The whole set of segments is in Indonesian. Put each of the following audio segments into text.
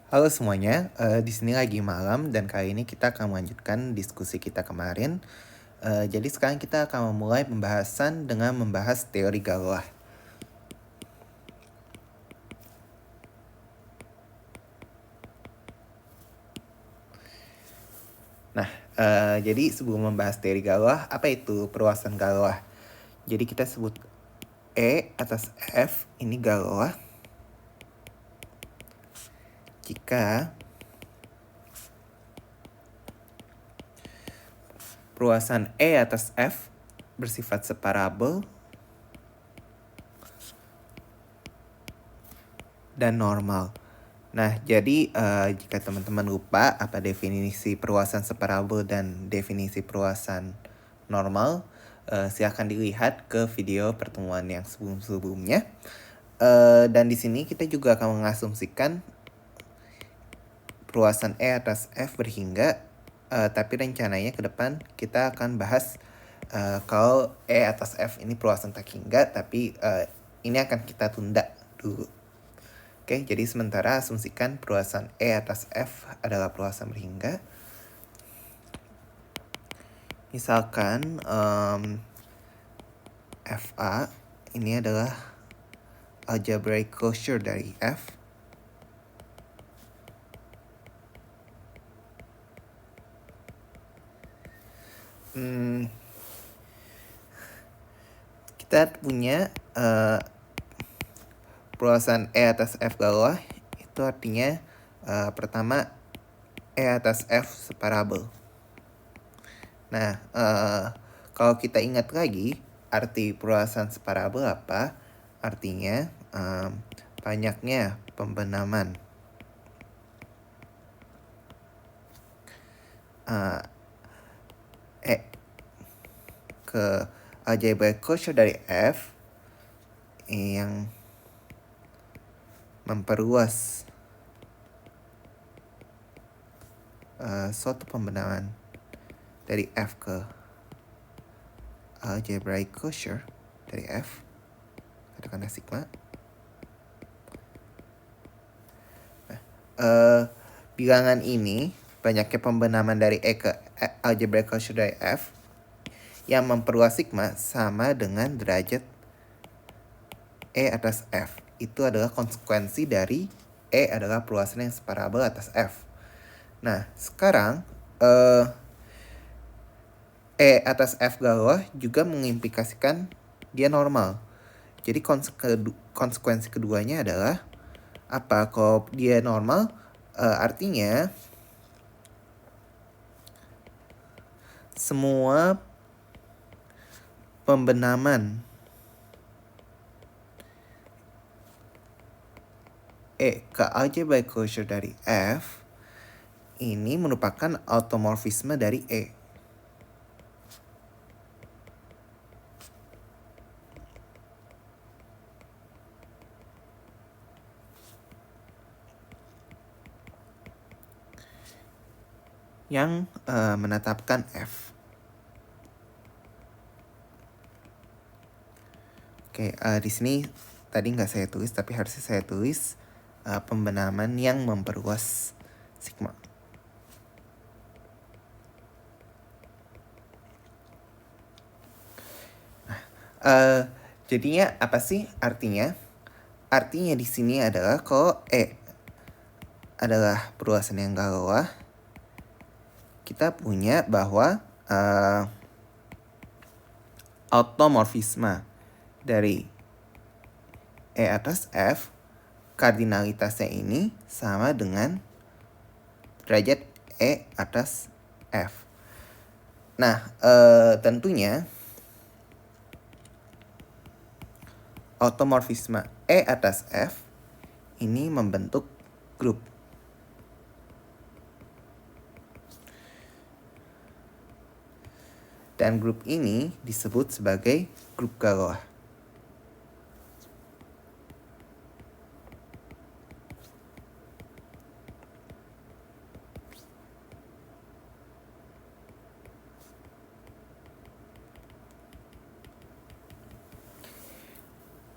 Halo semuanya, di sini lagi malam dan kali ini kita akan melanjutkan diskusi kita kemarin. Jadi sekarang kita akan memulai pembahasan dengan membahas teori Galois. Nah, jadi sebelum membahas teori Galois, apa itu perluasan Galois? Jadi kita sebut E atas F ini Galois jika perluasan E atas F bersifat separabel dan normal. Nah, jadi jika teman-teman lupa apa definisi perluasan separabel dan definisi perluasan normal, silakan dilihat ke video pertemuan yang sebelum-sebelumnya. Dan di sini kita juga akan mengasumsikan perluasan E atas F berhingga, tapi rencananya ke depan kita akan bahas kalau E atas F ini perluasan tak hingga, tapi ini akan kita tunda dulu. Oke, jadi sementara asumsikan perluasan E atas F adalah perluasan berhingga. Misalkan FA ini adalah algebraic closure dari F. Kita punya perluasan E atas F Galois, itu artinya pertama E atas F separabel. Nah, kalau kita ingat lagi arti perluasan separabel apa? Artinya banyaknya pembenaman E ke algebraic closure dari F yang memperluas suatu pembenaman dari F ke algebraic closure dari F, katakanlah sigma. Bilangan ini banyaknya pembenaman dari E ke algebraic closure dari F yang memperluas sigma sama dengan derajat E atas F. Itu adalah konsekuensi dari E adalah perluasan yang separabel atas F. Nah, sekarang E atas F Galois juga mengimplikasikan dia normal. Jadi konsekuensi keduanya adalah apa? Kalau dia normal, artinya semua pembenaman E ke algebraic closure dari F ini merupakan automorfisme dari E. Yang menetapkan F. Oke, di sini tadi nggak saya tulis, tapi harusnya saya tulis pembenaman yang memperluas sigma. Jadinya apa sih artinya? Artinya di sini adalah kalau E adalah perluasan yang Galois, kita punya bahwa automorfisme dari E atas F, kardinalitasnya ini sama dengan derajat E atas F. Nah, tentunya automorfisme E atas F ini membentuk grup. Dan grup ini disebut sebagai grup Galois.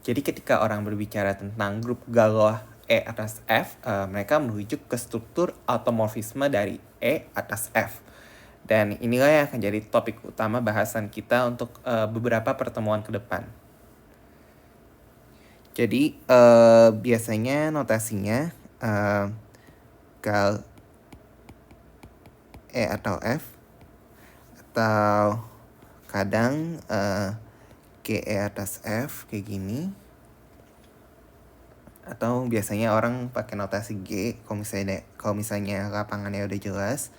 Jadi ketika orang berbicara tentang grup Galois E atas F, mereka merujuk ke struktur automorfisme dari E atas F. Dan inilah yang akan jadi topik utama bahasan kita untuk beberapa pertemuan ke depan. Jadi biasanya notasinya gal E atau F, atau kadang GE atas F kayak gini, atau biasanya orang pakai notasi G kalau misalnya lapangannya udah jelas.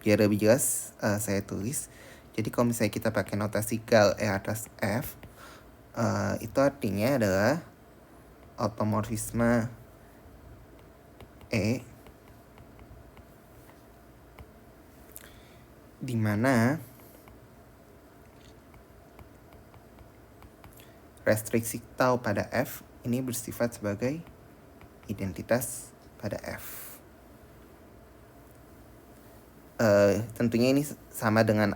Biar lebih jelas saya tulis. Jadi kalau misalnya kita pakai notasi gal E atas F, itu artinya adalah automorfisme E di mana restriksi tau pada F ini bersifat sebagai identitas pada F. Tentunya ini sama dengan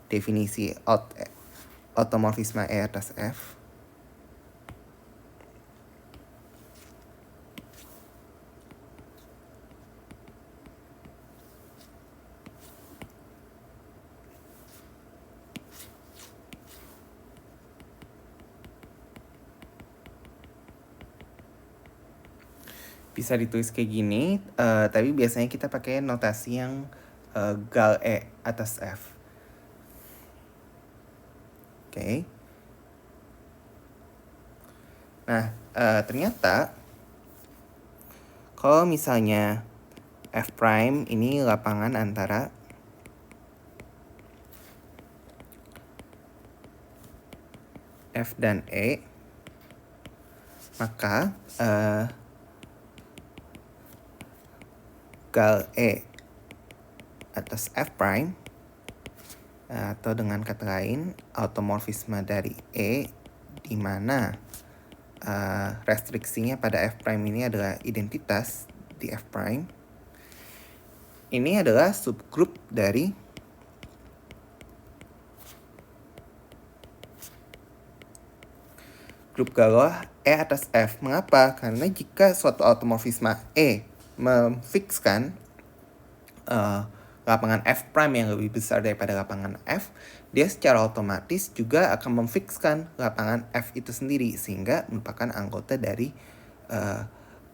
definisi automorfisme E atas F. Bisa ditulis kayak gini, tapi biasanya kita pakai notasi yang gal E atas F. Oke. Nah, ternyata kalau misalnya F prime ini lapangan antara F dan E, maka gal E atas F prime, atau dengan kata lain automorfisme dari E di mana restriksinya pada F prime ini adalah identitas di F prime, ini adalah subgrup dari grup galoah E atas F. Mengapa? Karena jika suatu automorfisme E memfikskan lapangan F prime yang lebih besar daripada lapangan F, dia secara otomatis juga akan memfikskan lapangan F itu sendiri, sehingga merupakan anggota dari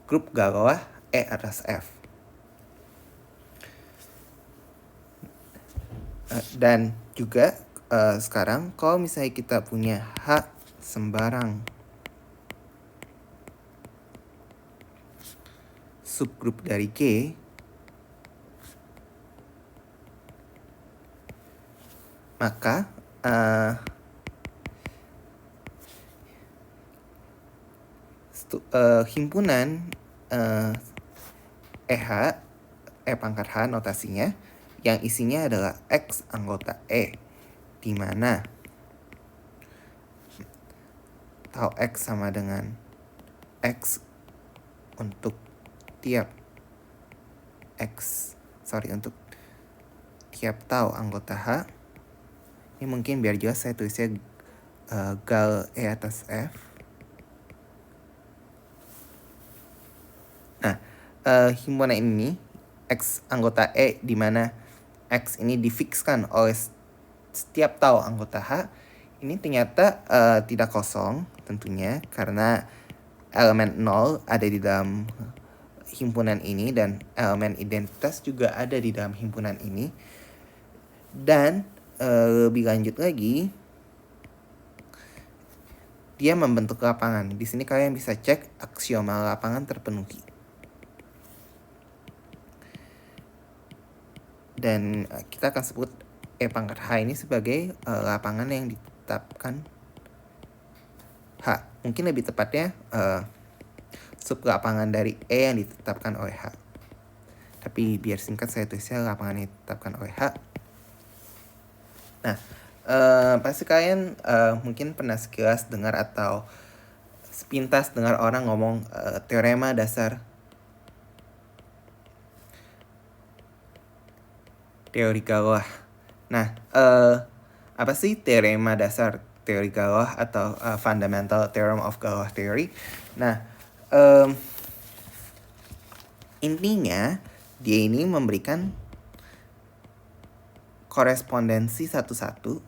grup galoah E atas F. Dan juga sekarang kalau misalnya kita punya H sembarang subgrup dari G, maka himpunan E pangkat H notasinya yang isinya adalah X anggota E, di mana tau X sama dengan X untuk tiap untuk tiap tau anggota H. Ini mungkin biar jelas saya tulisnya gal E atas F. Nah, himpunan ini X anggota E di mana X ini difikskan oleh setiap tau anggota H, ini ternyata tidak kosong tentunya, karena elemen 0 ada di dalam himpunan ini dan elemen identitas juga ada di dalam himpunan ini. Dan lebih lanjut lagi, dia membentuk lapangan. Di sini kalian bisa cek aksioma lapangan terpenuhi. Dan kita akan sebut E pangkat H ini sebagai lapangan yang ditetapkan H. Mungkin lebih tepatnya sub lapangan dari E yang ditetapkan oleh H. Tapi biar singkat saya tulisnya lapangan yang ditetapkan oleh H. Nah, pasti kalian mungkin pernah sekilas dengar atau sepintas dengar orang ngomong teorema dasar teori galoah. Nah, apa sih teorema dasar teori Galois atau fundamental theorem of Galois theory. Nah, intinya dia ini memberikan korespondensi satu-satu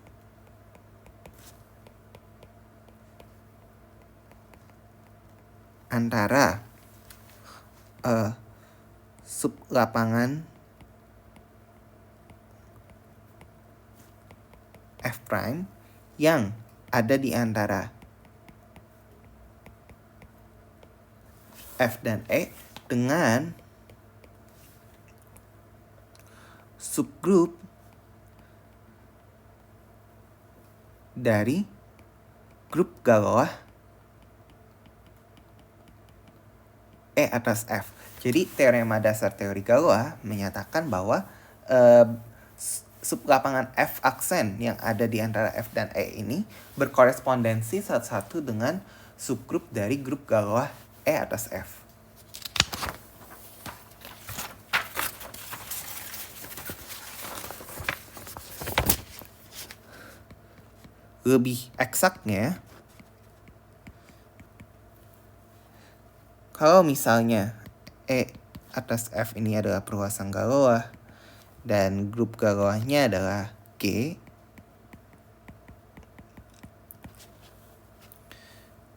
antara sublapangan F prime yang ada di antara F dan E dengan subgrup dari grup Galois E atas F. Jadi teorema dasar teori Galois menyatakan bahwa sublapangan F aksen yang ada di antara F dan E ini berkorespondensi satu-satu dengan subgrup dari grup Galois E atas F. Lebih eksaknya, kalau misalnya E atas F ini adalah perluasan Galois dan grup Galoisnya adalah G,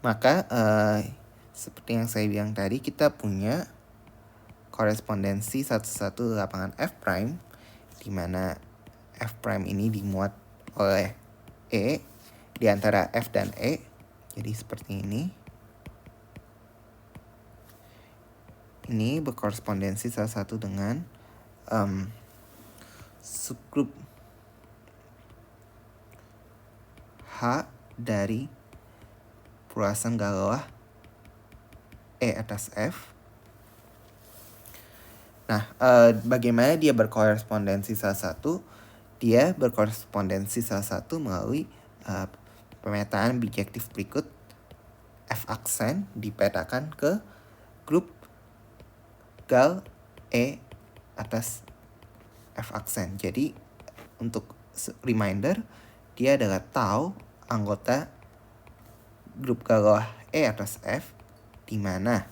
maka seperti yang saya bilang tadi, kita punya korespondensi satu-satu lapangan F prime, di mana F prime ini dimuat oleh E di antara F dan E. Jadi seperti ini. Ini berkorespondensi salah satu dengan subgrup H dari perluasan Galois E atas F. Nah, bagaimana dia berkorespondensi salah satu? Dia berkorespondensi salah satu melalui pemetaan bijektif berikut. F aksen dipetakan ke grup Gal E atas F aksen. Jadi untuk reminder, dia adalah tau anggota grup Galois E atas F, di mana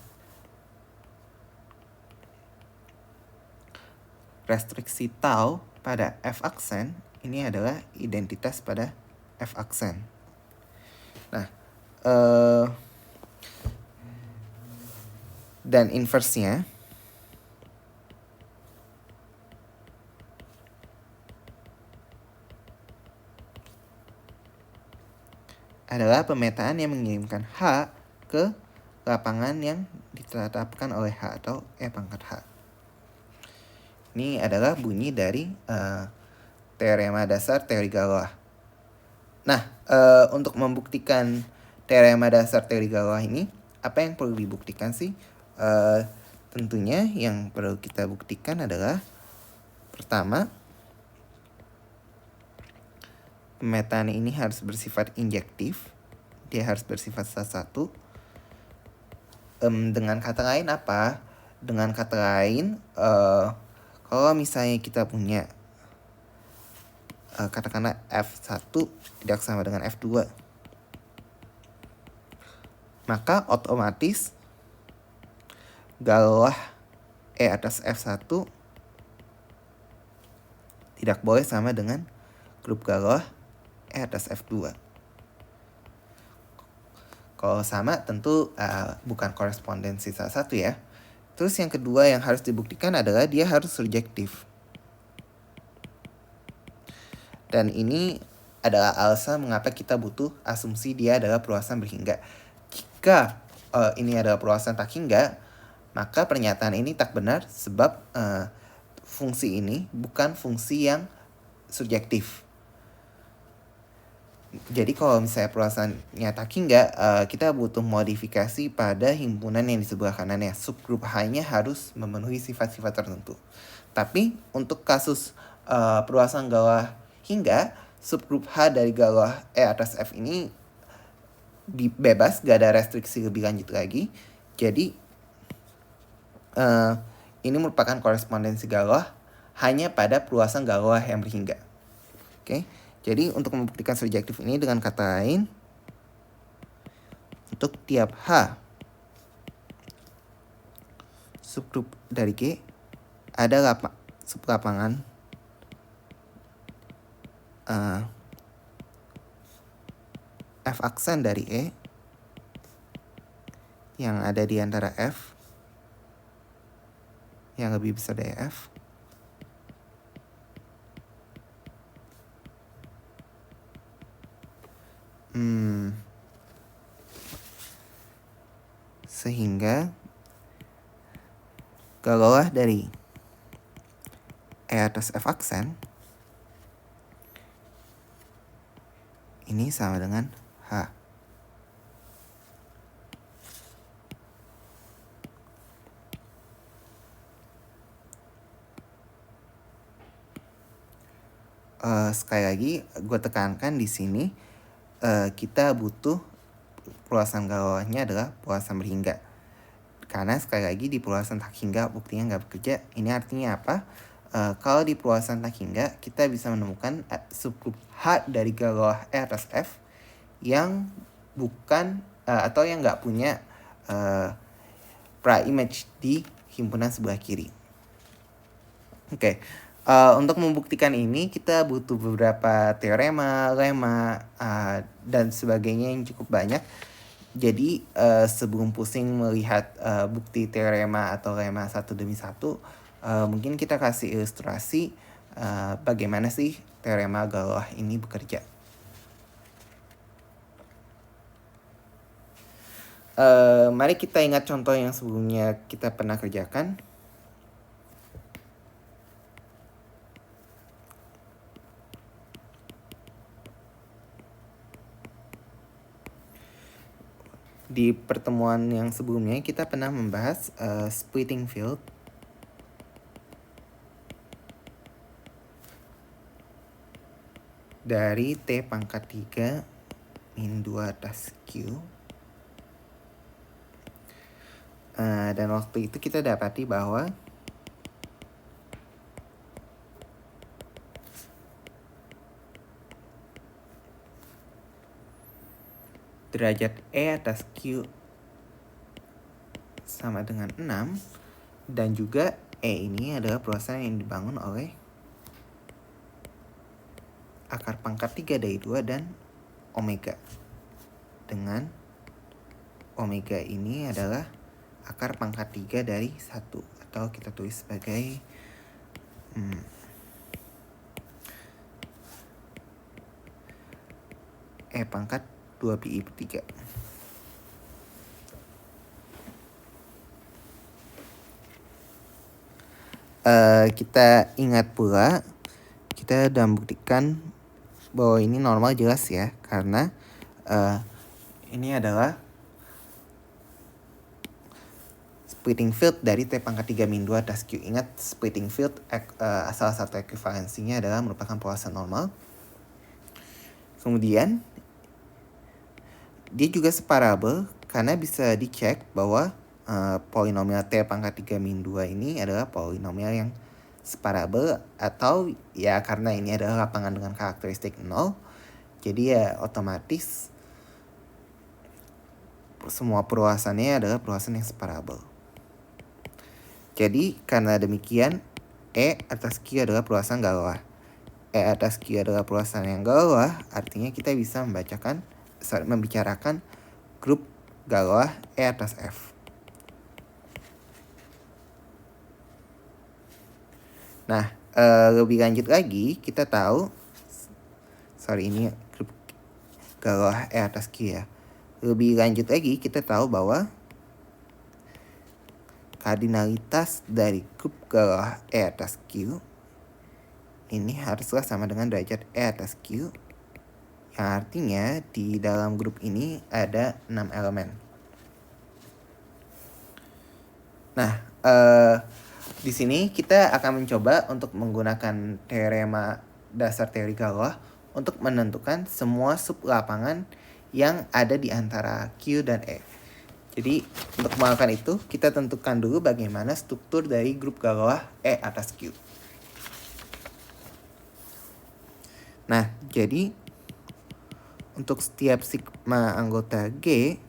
restriksi tau pada F aksen ini adalah identitas pada F aksen. Nah, dan inversnya adalah pemetaan yang mengirimkan H ke lapangan yang ditetapkan oleh H atau E pangkat H. Ini adalah bunyi dari teorema dasar teori Galois. Nah, untuk membuktikan teorema dasar teori Galois ini, apa yang perlu dibuktikan sih? Tentunya yang perlu kita buktikan adalah pertama, pemetaan ini harus bersifat injektif. Dia harus bersifat satu. Dengan kata lain apa? Dengan kata lain, kalau misalnya kita punya katakanlah F1 tidak sama dengan F2, maka otomatis Galois E atas F1 tidak boleh sama dengan grup Galois E atas F2. Kalau sama tentu bukan korespondensi salah satu ya. Terus yang kedua yang harus dibuktikan adalah dia harus surjektif. Dan ini adalah alasan mengapa kita butuh asumsi dia adalah perluasan berhingga. Jika ini adalah perluasan tak hingga, maka pernyataan ini tak benar sebab fungsi ini bukan fungsi yang surjektif. Jadi kalau misalnya perluasannya tak hingga, kita butuh modifikasi pada himpunan yang di sebelah kanannya. Subgrup H-nya harus memenuhi sifat-sifat tertentu. Tapi untuk kasus perluasan Galois hingga, subgrup H dari Galois E atas F ini bebas, gak ada restriksi lebih lanjut lagi. Jadi ini merupakan korespondensi Galois hanya pada perluasan Galois yang berhingga. Oke. Jadi untuk membuktikan surjektif ini dengan kata lain, untuk tiap H subgrup dari G ada sublapangan F aksen dari E yang ada di antara F yang lebih besar dari F sehingga kalaulah dari E atas F aksen ini sama dengan H. Sekali lagi gue tekankan di sini kita butuh perluasan galauannya adalah perluasan berhingga. Karena sekali lagi di perluasan tak hingga buktinya nggak bekerja. Ini artinya apa? Kalau di perluasan tak hingga kita bisa menemukan subgrup H dari galauan E atas F yang bukan atau yang nggak punya pra-image di himpunan sebelah kiri. Oke. Untuk membuktikan ini kita butuh beberapa teorema, lemma, dan sebagainya yang cukup banyak. Jadi sebelum pusing melihat bukti teorema atau lemma satu demi satu, mungkin kita kasih ilustrasi bagaimana sih teorema Galois ini bekerja. Mari kita ingat contoh yang sebelumnya kita pernah kerjakan. Di pertemuan yang sebelumnya kita pernah membahas splitting field dari T pangkat 3 min 2 atas Q. Dan waktu itu kita dapati bahwa derajat E atas Q sama dengan 6, dan juga E ini adalah perluasan yang dibangun oleh akar pangkat 3 dari 2 dan omega. Dengan omega ini adalah akar pangkat 3 dari 1, atau kita tulis sebagai E pangkat 2 pi per 3. Kita ingat pula, kita sudah membuktikan bahwa ini normal jelas ya, karena ini adalah splitting field dari T pangkat 3 min 2 atas Q. Ingat, splitting field salah satu ekuivalensinya adalah merupakan perluasan normal. Kemudian dia juga separabel karena bisa dicek bahwa polinomial T pangkat 3 min 2 ini adalah polinomial yang separabel, atau ya karena ini adalah lapangan dengan karakteristik 0, jadi ya otomatis semua perluasannya adalah perluasan yang separabel. Jadi karena demikian E atas Q adalah perluasan Galois. E atas Q adalah perluasan yang Galois, artinya kita bisa membicarakan grup Galois E atas F. Nah, lebih lanjut lagi kita tahu, ini grup Galois E atas Q ya. Lebih lanjut lagi kita tahu bahwa kardinalitas dari grup Galois E atas Q ini haruslah sama dengan derajat E atas Q, yang artinya di dalam grup ini ada 6 elemen. Nah, di sini kita akan mencoba untuk menggunakan teorema dasar teori Galois untuk menentukan semua sublapangan yang ada di antara Q dan E. Jadi untuk melakukan itu, kita tentukan dulu bagaimana struktur dari grup Galois E atas Q. Nah, jadi untuk setiap sigma anggota G,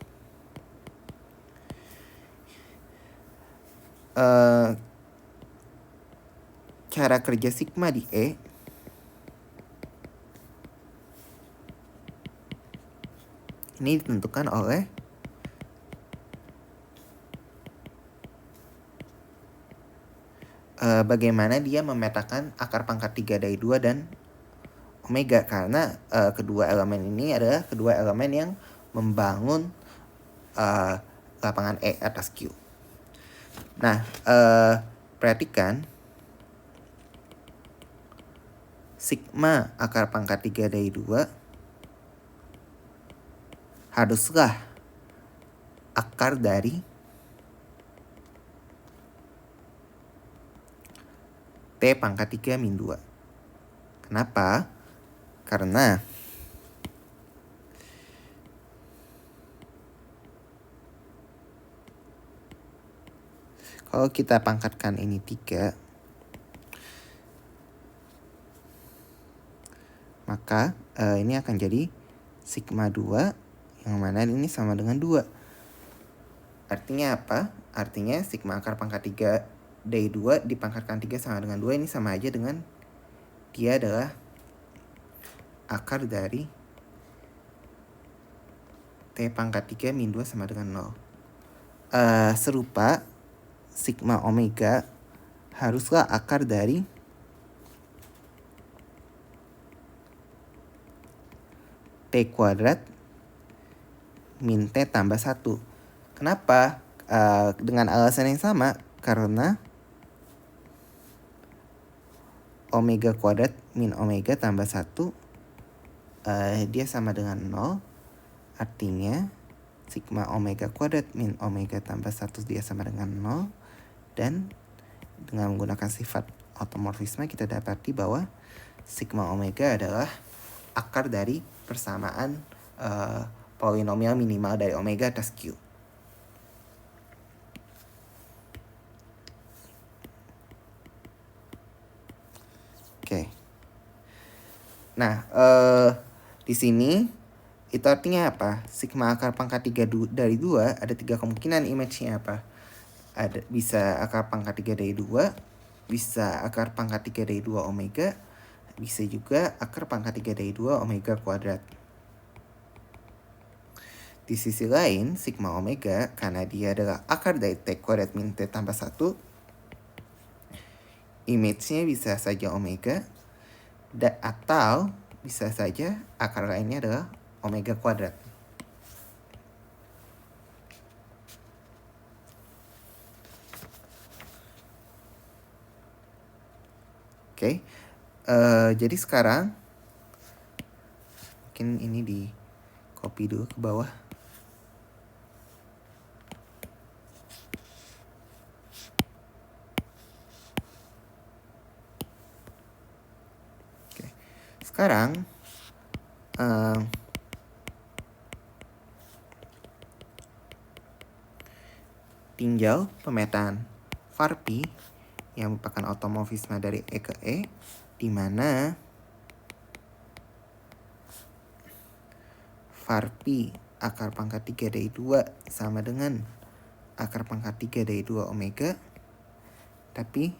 cara kerja sigma di E ini ditentukan oleh bagaimana dia memetakan akar pangkat 3 dari 2 dan omega, karena kedua elemen ini adalah kedua elemen yang membangun lapangan E atas Q. Nah, perhatikan sigma akar pangkat 3 dari 2 haruslah akar dari T pangkat 3 min 2. Kenapa? Karena kalau kita pangkatkan ini 3, maka ini akan jadi sigma 2, yang mana ini sama dengan 2. Artinya apa? Artinya sigma akar pangkat 3 dari 2 dipangkatkan 3 sama dengan 2, ini sama aja dengan dia adalah akar dari T pangkat 3 min 2 sama dengan 0. Serupa, sigma omega haruslah akar dari T kuadrat min T tambah 1. Kenapa? Dengan alasan yang sama, karena omega kuadrat min omega tambah 1 dia sama dengan 0. Artinya sigma omega kuadrat min omega tambah 1 dia sama dengan 0. Dan dengan menggunakan sifat automorfisme kita dapati bahwa sigma omega adalah akar dari persamaan polinomial minimal dari omega atas Q. Oke. Nah, di sini itu artinya apa? Sigma akar pangkat 3 dari 2 ada 3 kemungkinan image-nya apa? Bisa akar pangkat 3 dari 2, bisa akar pangkat 3 dari 2 omega, bisa juga akar pangkat 3 dari 2 omega kuadrat. Di sisi lain, sigma omega karena dia adalah akar dari T kuadrat min T tambah 1, image-nya bisa saja omega, atau bisa saja akar lainnya adalah omega kuadrat. Oke, jadi sekarang mungkin ini di copy dulu ke bawah. Oke, sekarang tinjau pemetaan Varpi yang merupakan automorfisme dari E ke E, di mana Varpi akar pangkat 3 dari 2 sama dengan akar pangkat 3 dari 2 omega. Tapi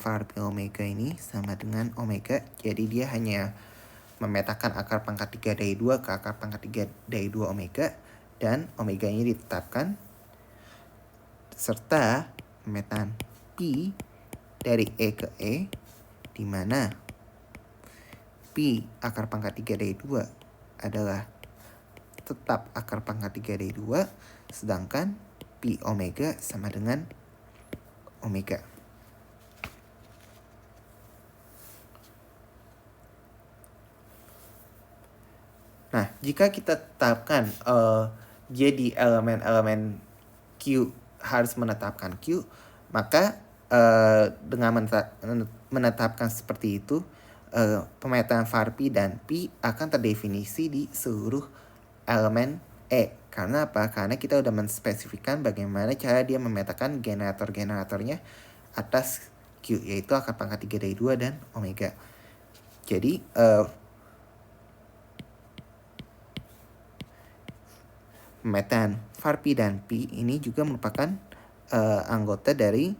Varpi omega ini sama dengan omega, jadi dia hanya memetakan akar pangkat 3 dari 2 ke akar pangkat 3 dari 2 omega, dan omega ini ditetapkan, serta pemetaan Pi dari E ke E, di mana Pi akar pangkat 3 dari 2 adalah tetap akar pangkat 3 dari 2, sedangkan Pi omega sama dengan omega. Nah, jika kita tetapkan jadi elemen-elemen Q harus menetapkan Q, maka dengan menetapkan seperti itu, pemetaan Varpi dan Pi akan terdefinisi di seluruh elemen E. Karena apa? Karena kita udah menspesifikkan bagaimana cara dia memetakan generator-generatornya atas Q, yaitu akar pangkat 3 dari 2 dan omega. Jadi pemetaan var P dan P ini juga merupakan anggota dari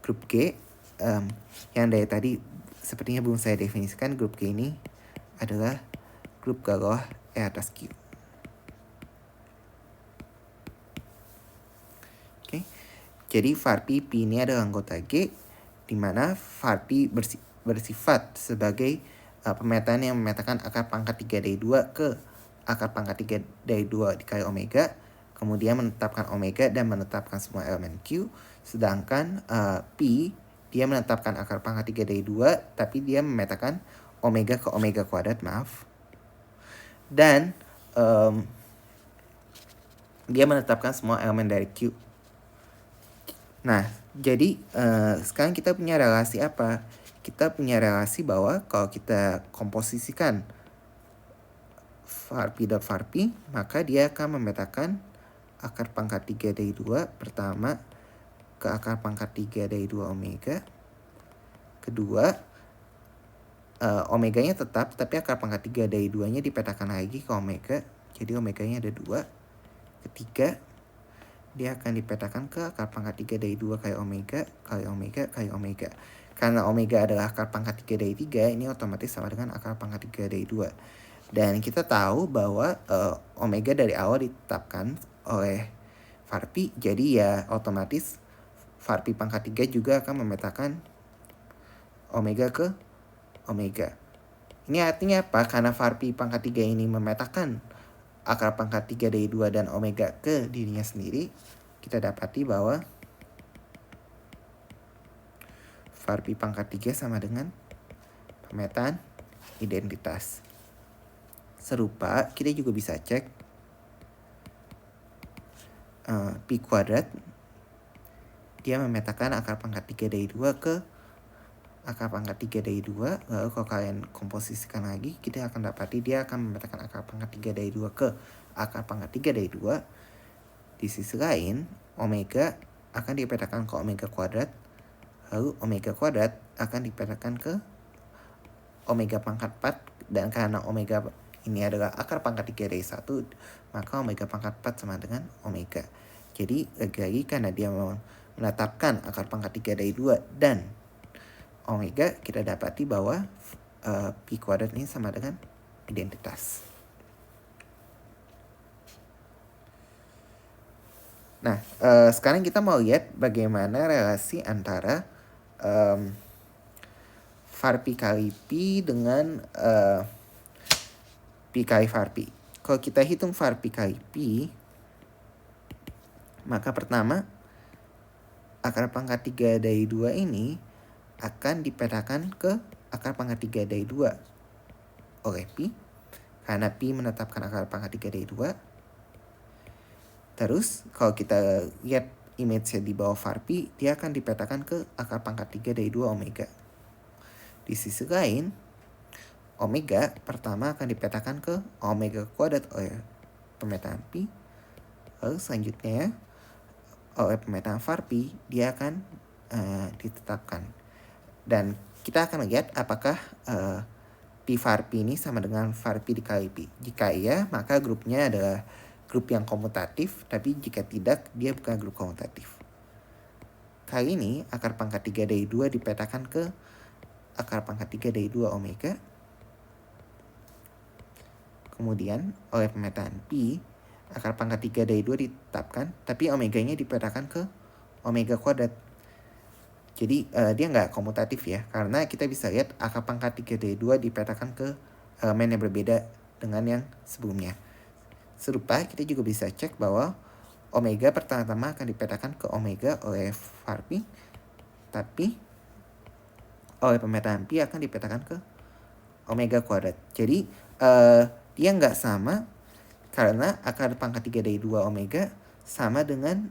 grup G yang dari tadi sepertinya belum saya definisikan. Grup G ini adalah grup bawah E atas Q. Oke. Jadi var P ini adalah anggota G, di mana var P bersifat sebagai pemetaan yang memetakan akar pangkat 3 dari 2 ke akar pangkat 3 dari 2 dikali omega, kemudian menetapkan omega dan menetapkan semua elemen Q. Sedangkan P, dia menetapkan akar pangkat 3 dari 2, tapi dia memetakan omega ke omega kuadrat, maaf. Dan dia menetapkan semua elemen dari Q. Nah, jadi sekarang kita punya relasi apa? Kita punya relasi bahwa kalau kita komposisikan var P dot var P, maka dia akan memetakan akar pangkat 3 dari 2 pertama ke akar pangkat 3 dari 2 omega. Kedua, omeganya tetap, tapi akar pangkat 3 dari 2-nya dipetakan lagi ke omega. Jadi omeganya ada 2. Ketiga, dia akan dipetakan ke akar pangkat 3 dari 2 kali omega, kali omega, kali omega. Karena omega adalah akar pangkat 3 dari 3, ini otomatis sama dengan akar pangkat 3 dari 2. Dan kita tahu bahwa omega dari awal ditetapkan oleh var P, jadi ya otomatis var P pangkat 3 juga akan memetakan omega ke omega. Ini artinya apa? Karena var P pangkat 3 ini memetakan akar pangkat 3 dari 2 dan omega ke dirinya sendiri, kita dapati bahwa var P pangkat 3 sama dengan pemetaan identitas. Serupa, kita juga bisa cek P kuadrat, dia memetakan akar pangkat 3 dari 2 ke akar pangkat 3 dari 2. Lalu kalau kalian komposisikan lagi, kita akan dapati dia akan memetakan akar pangkat 3 dari 2 ke akar pangkat 3 dari 2. Di sisi lain, omega akan dipetakan ke omega kuadrat, lalu omega kuadrat akan dipetakan ke omega pangkat 4, dan karena omega ini adalah akar pangkat 3 dari 1, maka omega pangkat 4 sama dengan omega. Jadi lagi-lagi karena dia menetapkan akar pangkat 3 dari 2 dan omega, kita dapati bahwa P kuadrat ini sama dengan identitas. Nah, sekarang kita mau lihat bagaimana relasi antara var P kali P dengan P kali var P. Kalau kita hitung var P kali P, maka pertama, akar pangkat 3 dari 2 ini akan dipetakan ke akar pangkat 3 dari 2 oleh P, karena P menetapkan akar pangkat 3 dari 2. Terus, kalau kita lihat image-nya di bawah var P, dia akan dipetakan ke akar pangkat 3 dari 2 omega. Di sisi lain, omega pertama akan dipetakan ke omega kuadrat oleh pemetaan P. Lalu selanjutnya oleh pemetaan var P, dia akan ditetapkan. Dan kita akan lihat apakah P var P ini sama dengan var P dikali P. Jika iya, maka grupnya adalah grup yang komutatif, tapi jika tidak, dia bukan grup komutatif. Kali ini, akar pangkat 3 dari 2 dipetakan ke akar pangkat 3 dari 2 omega. Kemudian, oleh pemetaan P, akar pangkat 3 dari 2 ditetapkan, tapi omeganya dipetakan ke omega kuadrat. Jadi, dia nggak komutatif ya, karena kita bisa lihat akar pangkat 3 dari 2 dipetakan ke elemen yang berbeda dengan yang sebelumnya. Serupa, kita juga bisa cek bahwa omega pertama-tama akan dipetakan ke omega oleh var P, tapi oleh pemetaan P akan dipetakan ke omega kuadrat. Jadi dia nggak sama karena akar pangkat 3 dari 2 omega sama dengan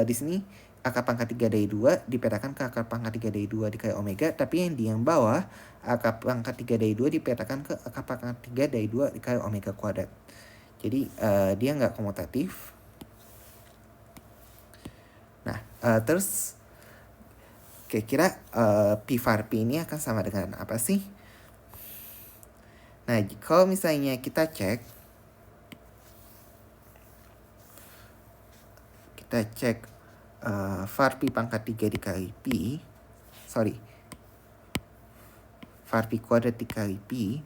di sini akar pangkat 3 dari 2 dipetakan ke akar pangkat 3 dari 2 dikali omega, tapi yang di yang bawah akar pangkat 3 dari 2 dipetakan ke akar pangkat 3 dari 2 dikali omega kuadrat. Jadi dia nggak komutatif. Nah, terus kira-kira P var P ini akan sama dengan apa sih? Nah, kalau misalnya kita cek kita cek var pi pangkat 3 dikali pi, var pi kuadrat dikali pi,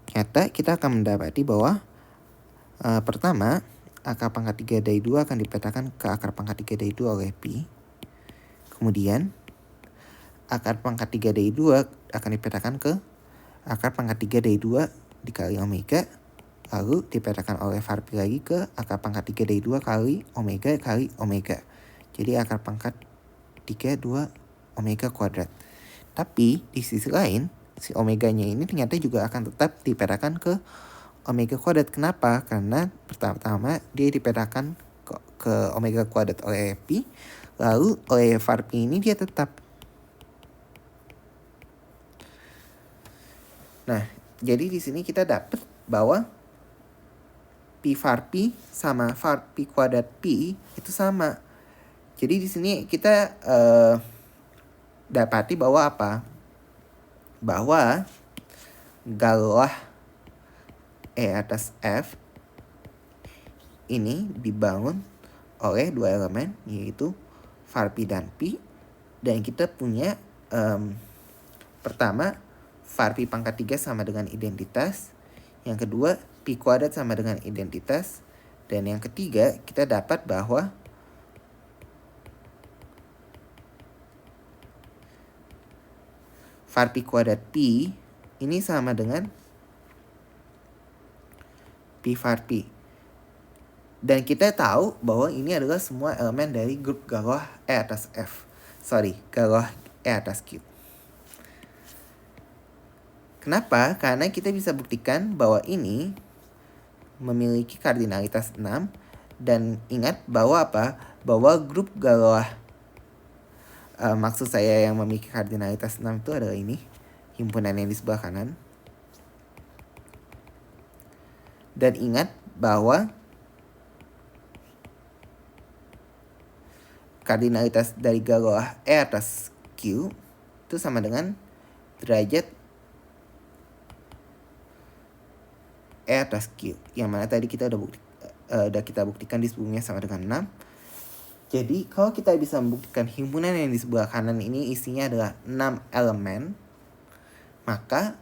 ternyata kita akan mendapati bahwa pertama, akar pangkat 3 dari 2 akan dipetakan ke akar pangkat 3 dari 2 oleh pi. Kemudian, akar pangkat 3 dari 2 akan dipetakan ke akar pangkat 3 dari 2 dikali omega. Lalu dipetakan oleh var pi lagi ke akar pangkat 3 dari 2 kali omega. Jadi akar pangkat 3, 2 omega kuadrat. Tapi di sisi lain, si omeganya ini ternyata juga akan tetap dipetakan ke omega kuadrat. Kenapa? Karena pertama dia dipetakan ke omega kuadrat oleh pi, lalu oleh var pi ini dia tetap. Nah, jadi di sini kita dapat bahwa pi var pi sama var pi kuadrat pi itu sama. Jadi di sini kita dapati bahwa apa? Bahwa galah E atas F ini dibangun oleh dua elemen, yaitu var pi dan pi. Dan kita punya pertama, var pi pangkat 3 sama dengan identitas. Yang kedua, pi kuadrat sama dengan identitas. Dan yang ketiga, kita dapat bahwa var pi kuadrat pi ini sama dengan pi var pi. Dan kita tahu bahwa ini adalah semua elemen dari grup galah E atas F. Galah E atas Q. Kenapa? Karena kita bisa buktikan bahwa ini memiliki kardinalitas 6. Dan ingat bahwa apa? Bahwa grup galah, maksud saya yang memiliki kardinalitas 6 itu adalah ini, himpunan yang di sebelah kanan. Dan ingat bahwa kardinalitas dari galah E atas Q itu sama dengan derajat E atas Q. Yang mana tadi kita udah kita buktikan di sebelumnya sama dengan 6. Jadi kalau kita bisa membuktikan himpunan yang di sebelah kanan ini isinya adalah 6 elemen, maka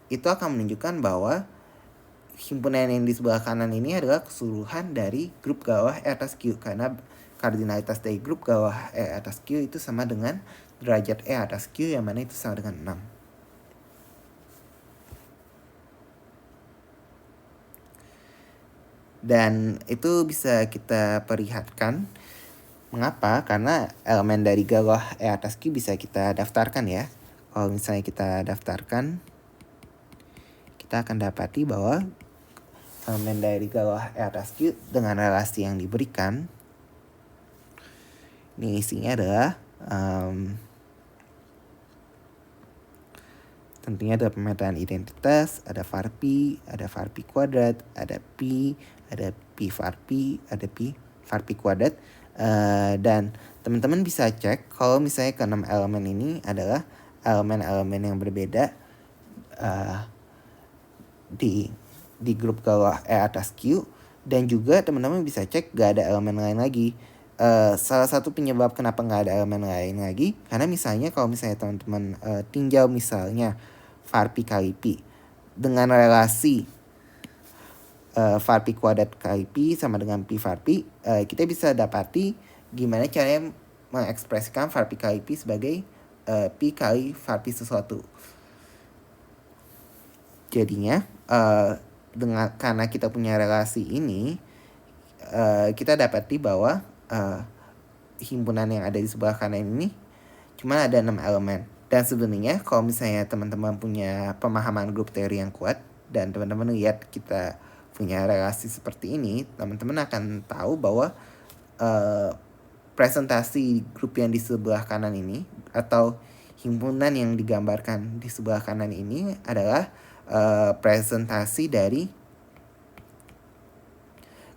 itu akan menunjukkan bahwa himpunan yang di sebelah kanan ini adalah keseluruhan dari grup galah E atas Q. Karena kardinalitas dari grup galah E atas Q itu sama dengan derajat E atas Q, yang mana itu sama dengan 6. Dan itu bisa kita perlihatkan. Mengapa? Karena elemen dari galah E atas Q bisa kita daftarkan ya. Kalau misalnya kita daftarkan, kita akan dapati bahwa elemen dari galah E atas Q dengan relasi yang diberikan, ini isinya adalah tentunya ada pemetaan identitas, ada var pi, ada var pi kuadrat, ada pi var pi, ada pi var pi kuadrat. Dan teman-teman bisa cek kalau misalnya ke-6 elemen ini adalah elemen-elemen yang berbeda di grup galah E atas Q. Dan juga teman-teman bisa cek gak ada elemen lain lagi. Salah satu penyebab kenapa gak ada elemen lain lagi, karena misalnya kalau misalnya teman-teman tinjau misalnya var pi kali pi dengan relasi var pi kuadrat kali pi sama dengan pi var pi, kita bisa dapati gimana caranya mengekspresikan var pi kali pi sebagai pi kali var pi sesuatu. Jadinya karena kita punya relasi ini, kita dapati bahwa himpunan yang ada di sebelah kanan ini cuma ada 6 elemen. Dan sebenarnya kalau misalnya teman-teman punya pemahaman grup teori yang kuat dan teman-teman lihat kita punya relasi seperti ini, teman-teman akan tahu bahwa presentasi grup yang di sebelah kanan ini atau himpunan yang digambarkan di sebelah kanan ini adalah presentasi dari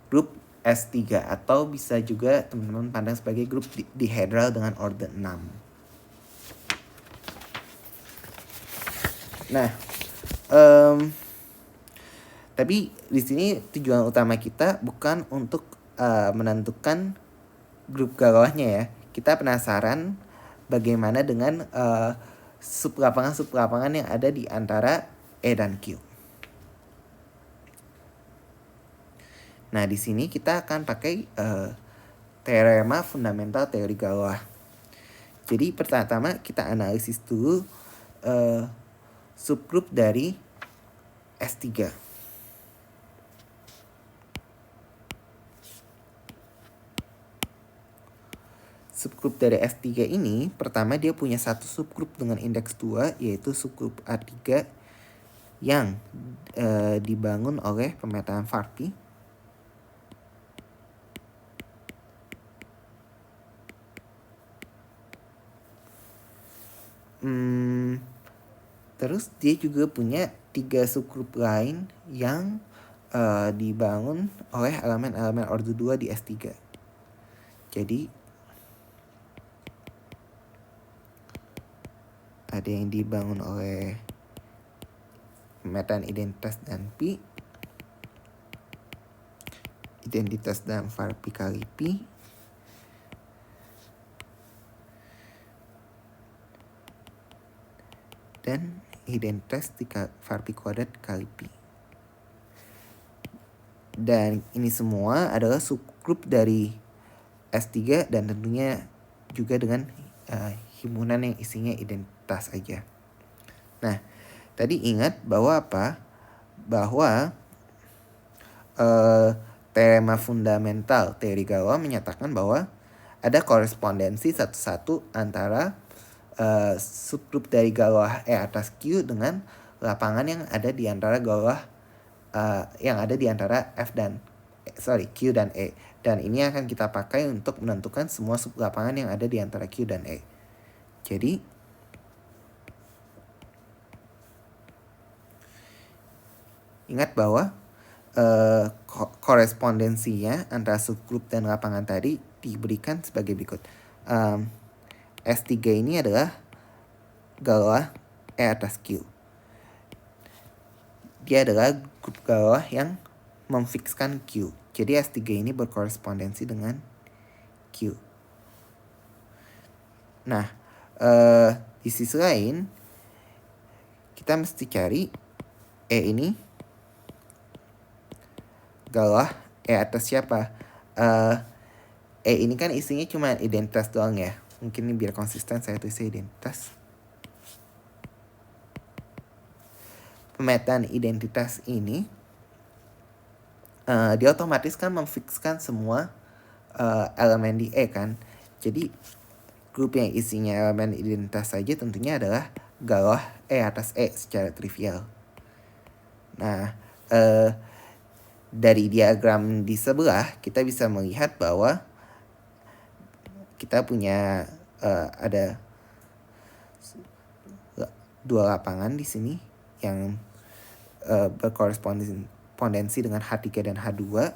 grup S3, atau bisa juga teman-teman pandang sebagai grup dihedral dengan orden 6. Nah, tapi di sini tujuan utama kita bukan untuk menentukan grup galawahnya ya. Kita penasaran bagaimana dengan sub-lapangan yang ada di antara E dan Q. Nah, di sini kita akan pakai teorema fundamental teori galawah. Jadi pertama kita analisis dulu subgrup dari S3. Subgrup dari S3 ini, pertama dia punya satu subgrup dengan indeks 2, yaitu subgrup A3 yang dibangun oleh pemetaan Farpy. Terus dia juga punya 3 subgrup lain yang dibangun oleh elemen-elemen order 2 di S3. Jadi ada yang dibangun oleh pemetaan identitas dan pi, identitas dan Farpy kali pi, dan identitas di Farpy kuadrat kali pi. Dan ini semua adalah subgrup dari S3 dan tentunya juga dengan himpunan yang isinya identitas aja. Nah, tadi ingat bahwa apa? Bahwa teorema fundamental teori galawah menyatakan bahwa ada korespondensi satu-satu antara subgrup dari galawah E atas Q dengan lapangan yang ada di antara galawah yang ada di antara Q dan E. Dan ini akan kita pakai untuk menentukan semua sublapangan yang ada di antara Q dan E. Jadi ingat bahwa korespondensinya antara subgrup dan lapangan tadi diberikan sebagai berikut. S3 ini adalah galawah E atas Q. Dia adalah grup galawah yang memfikskan Q. Jadi S3 ini berkorespondensi dengan Q. Nah, di sisi lain, kita mesti cari E ini galawah E atas siapa? E ini kan isinya cuma identitas doang ya. Mungkin ini biar konsisten saya tulis identitas. Pemetaan identitas ini dia otomatis kan memfikskan semua elemen di E kan. Jadi grup yang isinya elemen identitas saja tentunya adalah galawah E atas E secara trivial. Nah, dari diagram di sebelah kita bisa melihat bahwa kita punya ada 2 lapangan di sini yang berkorespondensi dengan H3 dan H2.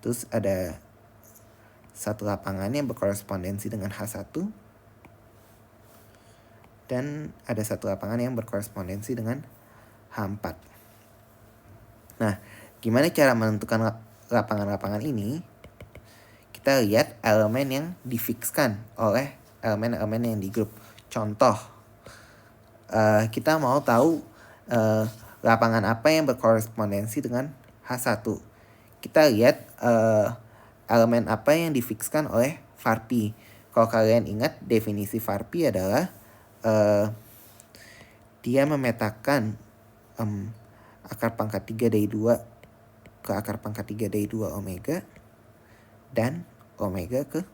Terus ada satu lapangan yang berkorespondensi dengan H1. Dan ada satu lapangan yang berkorespondensi dengan H4. Nah, gimana cara menentukan lapangan-lapangan ini? Kita lihat elemen yang difikskan oleh elemen-elemen yang di grup. Contoh, kita mau tahu lapangan apa yang berkorespondensi dengan H1. Kita lihat elemen apa yang difikskan oleh Farpy. Kalau kalian ingat, definisi Farpy adalah dia memetakan akar pangkat 3 dari 2 ke akar pangkat 3 dari 2 omega dan omega ke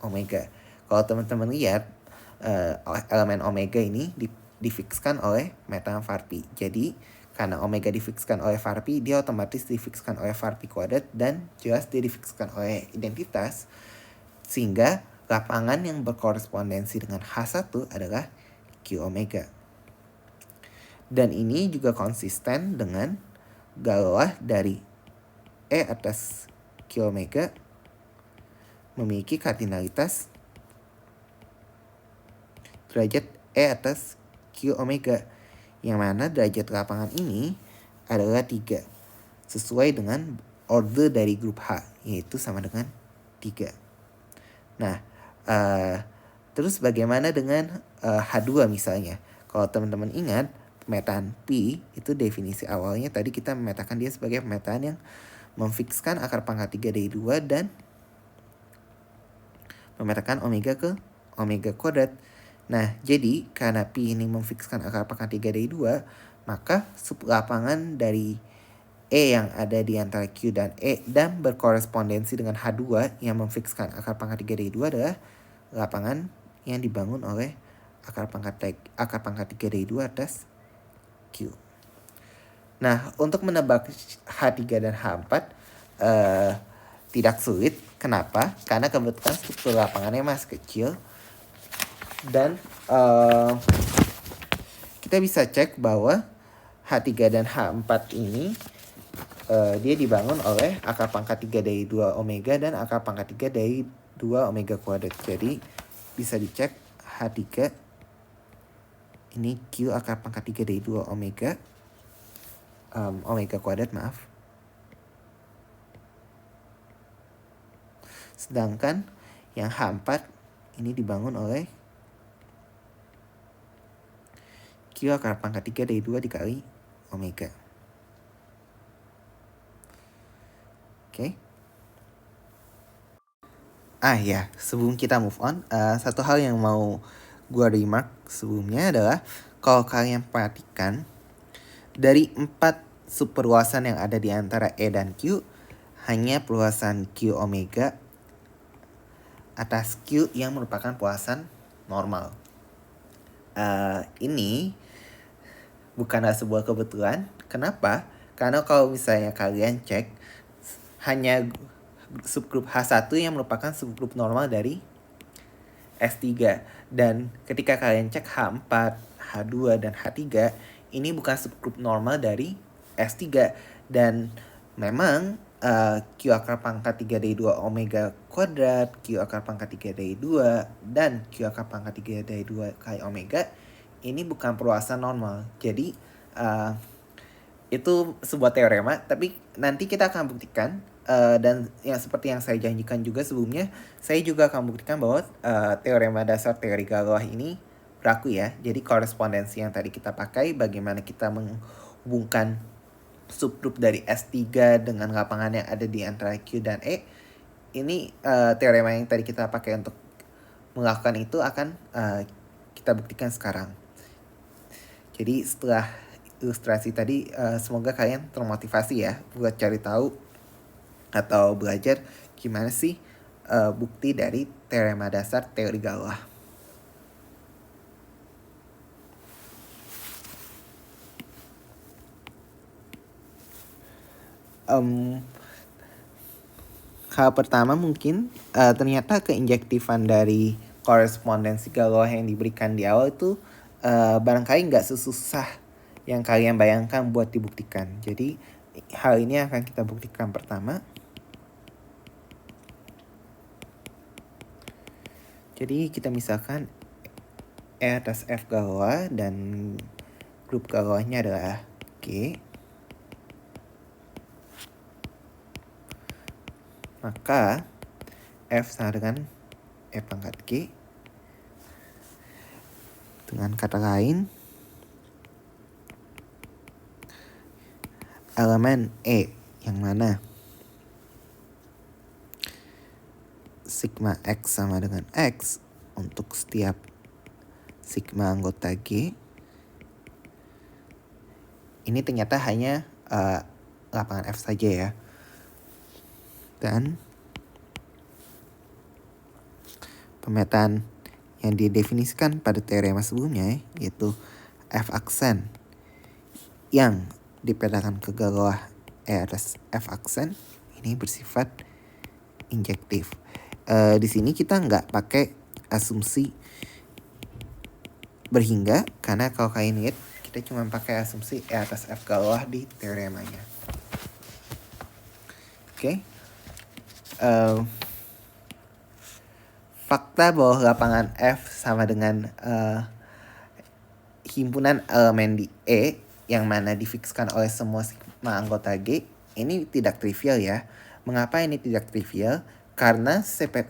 omega. Kalau teman-teman lihat, elemen omega ini difikskan oleh metaan Farpy. Jadi karena omega difikskan oleh Farpy, dia otomatis difikskan oleh Farpy kuadrat dan jelas dia difikskan oleh identitas, sehingga lapangan yang berkorespondensi dengan H1 adalah Q omega. Dan ini juga konsisten dengan galawah dari E atas Q omega memiliki kardinalitas derajat E atas Q omega. yang mana derajat lapangan ini adalah 3 sesuai dengan order dari grup H, yaitu sama dengan 3. Nah, terus bagaimana dengan H2 misalnya? Kalau teman-teman ingat, pemetaan P itu definisi awalnya tadi kita memetakan dia sebagai pemetaan yang memfikskan akar pangkat 3 dari 2 dan memetakan omega ke omega kuadrat. Nah, jadi karena P ini memfikskan akar pangkat 3 dari 2, maka sublapangan dari E yang ada di antara Q dan E dan berkorespondensi dengan H2 yang memfikskan akar pangkat 3 dari 2 adalah lapangan yang dibangun oleh akar pangkat 3 dari 2 atas Q. Nah, untuk menebak H3 dan H4 tidak sulit. Kenapa? Karena kebetulan struktur lapangannya masih kecil. Dan kita bisa cek bahwa H3 dan H4 ini dia dibangun oleh akar pangkat 3 dari 2 omega dan akar pangkat 3 dari 2 omega kuadrat. Jadi bisa dicek H3 ini Q akar pangkat 3 dari 2 omega omega kuadrat, maaf. Sedangkan yang H4 ini dibangun oleh Q akar pangkat 3 dari 2 dikali omega. Oke. Ya, sebelum kita move on, satu hal yang mau gue remark sebelumnya adalah kalau kalian perhatikan dari 4 subperluasan yang ada di antara E dan Q, hanya perluasan Q omega atas Q yang merupakan perluasan normal. Ini bukanlah sebuah kebetulan. Kenapa? Karena kalau misalnya kalian cek, hanya subgrup H1 yang merupakan subgrup normal dari S3. Dan ketika kalian cek H4, H2, dan H3, ini bukan subgrup normal dari S3. Dan memang Q akar pangkat 3 dari 2 omega kuadrat, Q akar pangkat 3 dari 2, dan Q akar pangkat 3 dari 2 kali omega, ini bukan perluasan normal. Jadi itu sebuah teorema, tapi nanti kita akan buktikan. Dan yang seperti yang saya janjikan juga sebelumnya, saya juga akan buktikan bahwa teorema dasar teori Galois ini berlaku ya. Jadi korespondensi yang tadi kita pakai, bagaimana kita menghubungkan subgrup dari S3 dengan lapangan yang ada di antara Q dan E, ini teorema yang tadi kita pakai untuk melakukan itu akan kita buktikan sekarang. Jadi setelah ilustrasi tadi, semoga kalian termotivasi ya buat cari tahu atau belajar gimana sih bukti dari teorema dasar teori Galois. Hal pertama mungkin ternyata keinjektifan dari korespondensi Galois yang diberikan di awal itu barangkali nggak sesusah yang kalian bayangkan buat dibuktikan. Jadi hal ini akan kita buktikan pertama. Jadi kita misalkan E atas F Galois dan grup Galoisnya adalah G. Maka F sama dengan E pangkat G. Dengan kata lain, elemen E yang mana sigma X sama dengan X untuk setiap sigma anggota G, ini ternyata hanya lapangan F saja ya. Dan pemetaan yang didefinisikan pada teorema sebelumnya, yaitu F aksen yang dipetakan ke Galois E atas F aksen, ini bersifat injektif. Di sini kita nggak pakai asumsi berhingga, karena kalau kalian lihat kita cuma pakai asumsi E atas F Galois di teoremanya. Oke. Fakta bahwa lapangan F sama dengan himpunan elemen di E yang mana difikskan oleh semua sigma anggota G ini tidak trivial ya. Mengapa ini tidak trivial? Karena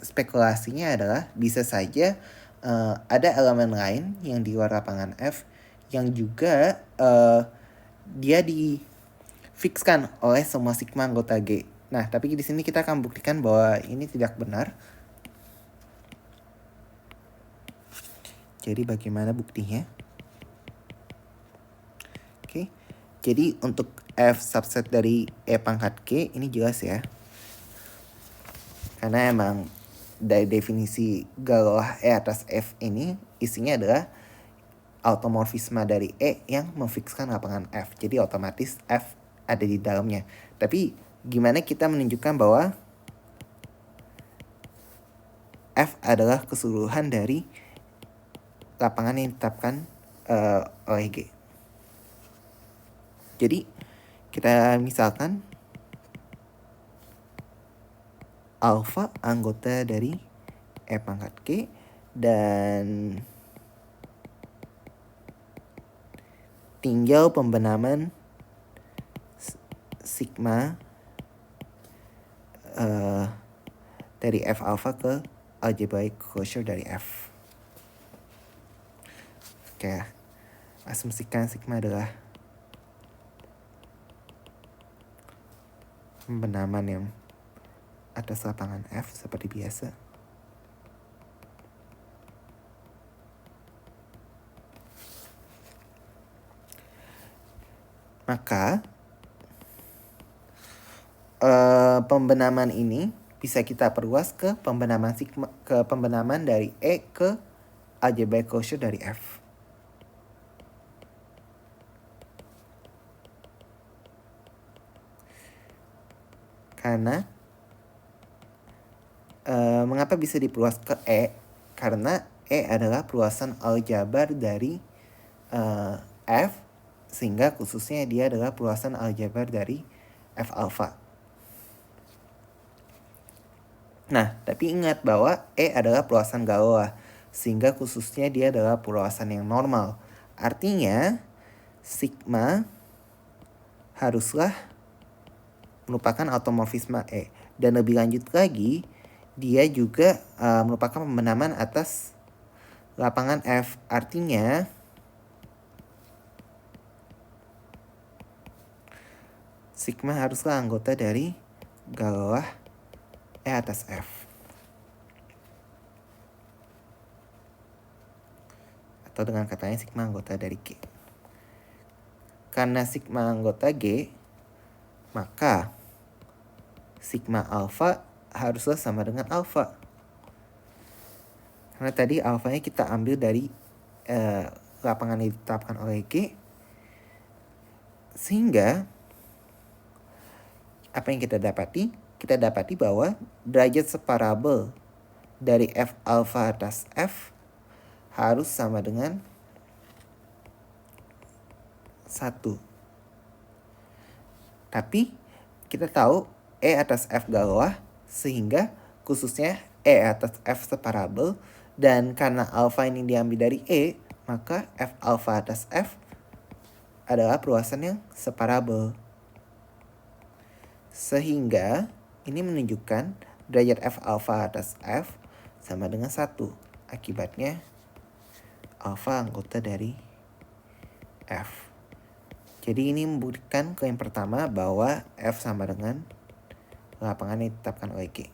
spekulasinya adalah bisa saja ada elemen lain yang di luar lapangan F yang juga dia difikskan oleh semua sigma anggota G. Nah, tapi di sini kita akan buktikan bahwa ini tidak benar. Jadi bagaimana buktinya? Oke. Jadi untuk F subset dari E pangkat G ini jelas ya. Karena emang dari definisi galah E atas F ini isinya adalah automorfisme dari E yang memfikskan lapangan F. Jadi otomatis F ada di dalamnya. Tapi gimana kita menunjukkan bahwa F adalah keseluruhan dari lapangan yang ditetapkan oleh G. Jadi kita misalkan alfa anggota dari E pangkat G dan tinggal pembenaman sigma dari F alpha ke algebraic closure dari F. Oke, asumsikan sigma adalah pembenaman yang atas lapangan F seperti biasa. Maka pembenaman ini bisa kita perluas ke pembenaman sigma, ke pembenaman dari E ke algebraic closure dari F. Karena mengapa bisa diperluas ke E? Karena E adalah perluasan aljabar dari F, sehingga khususnya dia adalah perluasan aljabar dari F alpha. Nah, tapi ingat bahwa E adalah perluasan Galois, sehingga khususnya dia adalah perluasan yang normal. Artinya, sigma haruslah merupakan automorfisme E. Dan lebih lanjut lagi, dia juga merupakan pembenaman atas lapangan F. Artinya, sigma haruslah anggota dari Galois E atas F. Atau dengan katanya sigma anggota dari G. Karena sigma anggota G, maka sigma alpha haruslah sama dengan alpha. Karena tadi alfanya kita ambil dari lapangan yang ditetapkan oleh G. Sehingga apa yang kita dapati? Kita dapati bahwa derajat separabel dari F alpha atas F harus sama dengan 1. Tapi kita tahu E atas F Galois, sehingga khususnya E atas F separabel, dan karena alpha ini diambil dari E, maka F alpha atas F adalah perluasan yang separabel. Sehingga ini menunjukkan derajat F alpha atas F sama dengan 1. Akibatnya alpha anggota dari F. Jadi ini membuktikan klaim pertama bahwa F sama dengan lapangan yang ditetapkan oleh G.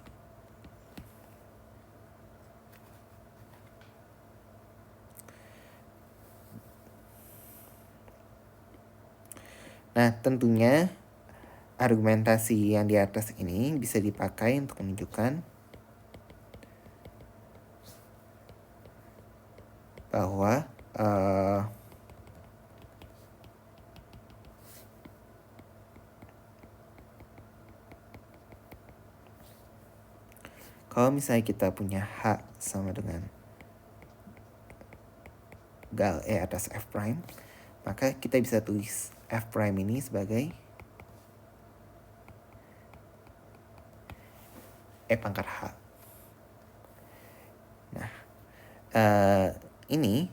Nah, tentunya argumentasi yang di atas ini bisa dipakai untuk menunjukkan bahwa kalau misalnya kita punya H sama dengan gal E atas F prime, maka kita bisa tulis F prime ini sebagai E pangkat H. Nah, ini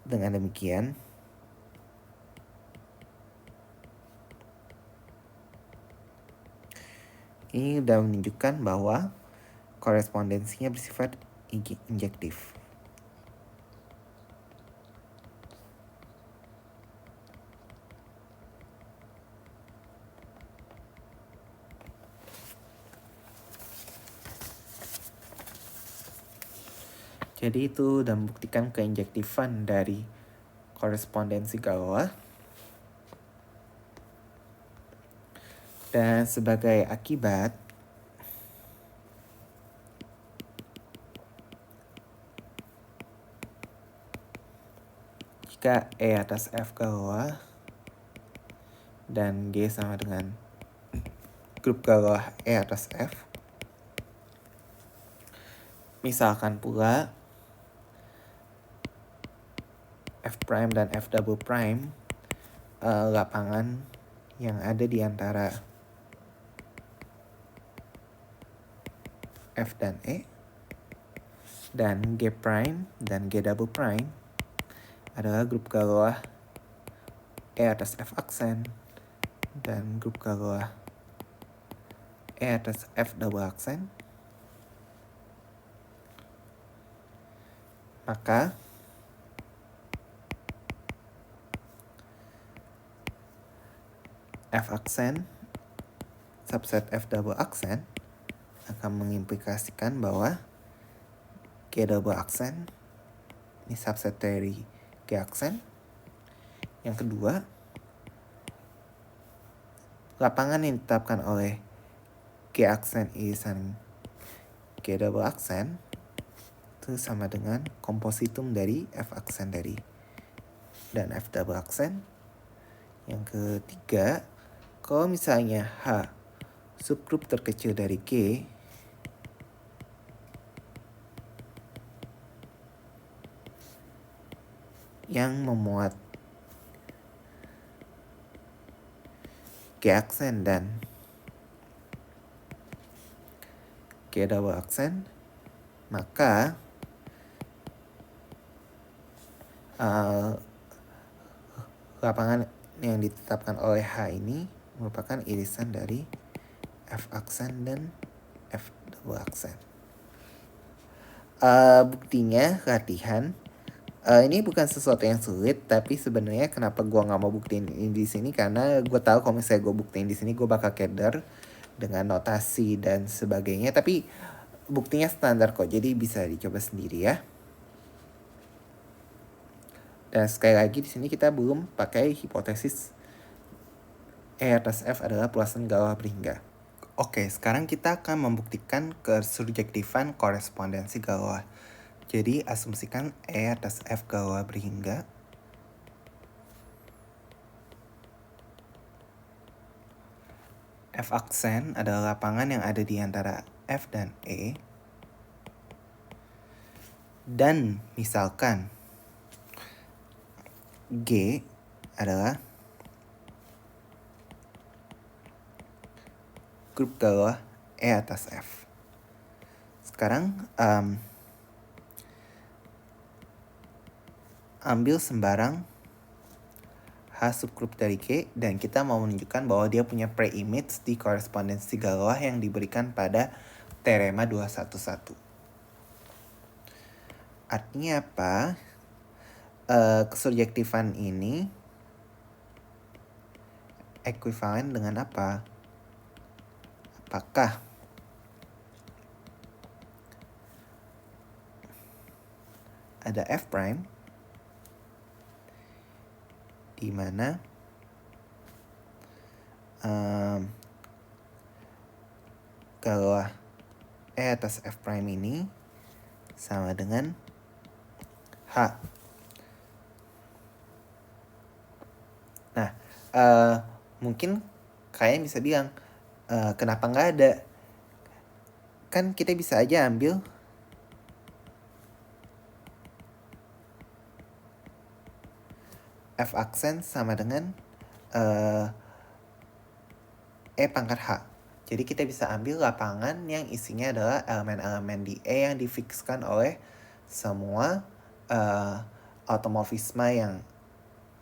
Dengan demikian, ini sudah menunjukkan bahwa korespondensinya bersifat injektif. Jadi itu dan membuktikan keinjektifan dari korespondensi Galois. Dan sebagai akibat, jika E atas F Galois dan G sama dengan grup Galois E atas F, misalkan pula F prime dan F double prime lapangan yang ada di antara F dan E, dan G prime dan G double prime adalah grup Galois E atas F aksen dan grup Galois E atas F double aksen, maka F aksen subset F double aksen akan mengimplikasikan bahwa G double aksen ini subset dari G aksen. Yang kedua, lapangan yang ditetapkan oleh G aksen irisan G double aksen itu sama dengan kompositum dari F aksen dari dan F double aksen. Yang ketiga, kalau misalnya H subgrup terkecil dari G yang memuat G aksen dan G double aksen, maka lapangan yang ditetapkan oleh H ini merupakan irisan dari F aksen dan F double aksen. Buktinya latihan. Ini bukan sesuatu yang sulit, tapi sebenarnya kenapa gue nggak mau buktiin ini di sini karena gue tahu kalau misalnya gue buktiin di sini gue bakal keder dengan notasi dan sebagainya. Tapi buktinya standar kok, jadi bisa dicoba sendiri ya. Dan sekali lagi di sini kita belum pakai hipotesis E atas F adalah perluasan Galois berhingga. Oke, sekarang kita akan membuktikan kesurjektifan korespondensi Galois. Jadi asumsikan E atas F Galois berhingga F aksen adalah lapangan yang ada di antara F dan E. Dan misalkan G adalah grup Galois E atas F. Sekarang ambil sembarang H subgrup dari G dan kita mau menunjukkan bahwa dia punya preimage di korespondensi Galois yang diberikan pada teorema 211. Artinya apa? Kesurjektifan ini ekuivalen dengan apa? Apakah ada F prime di mana Galois E atas F prime ini sama dengan H. Nah, mungkin kalian bisa bilang, kenapa nggak ada? Kan kita bisa aja ambil F aksen sama dengan E pangkat H. Jadi kita bisa ambil lapangan yang isinya adalah elemen-elemen di E yang difikskan oleh semua automorfisme yang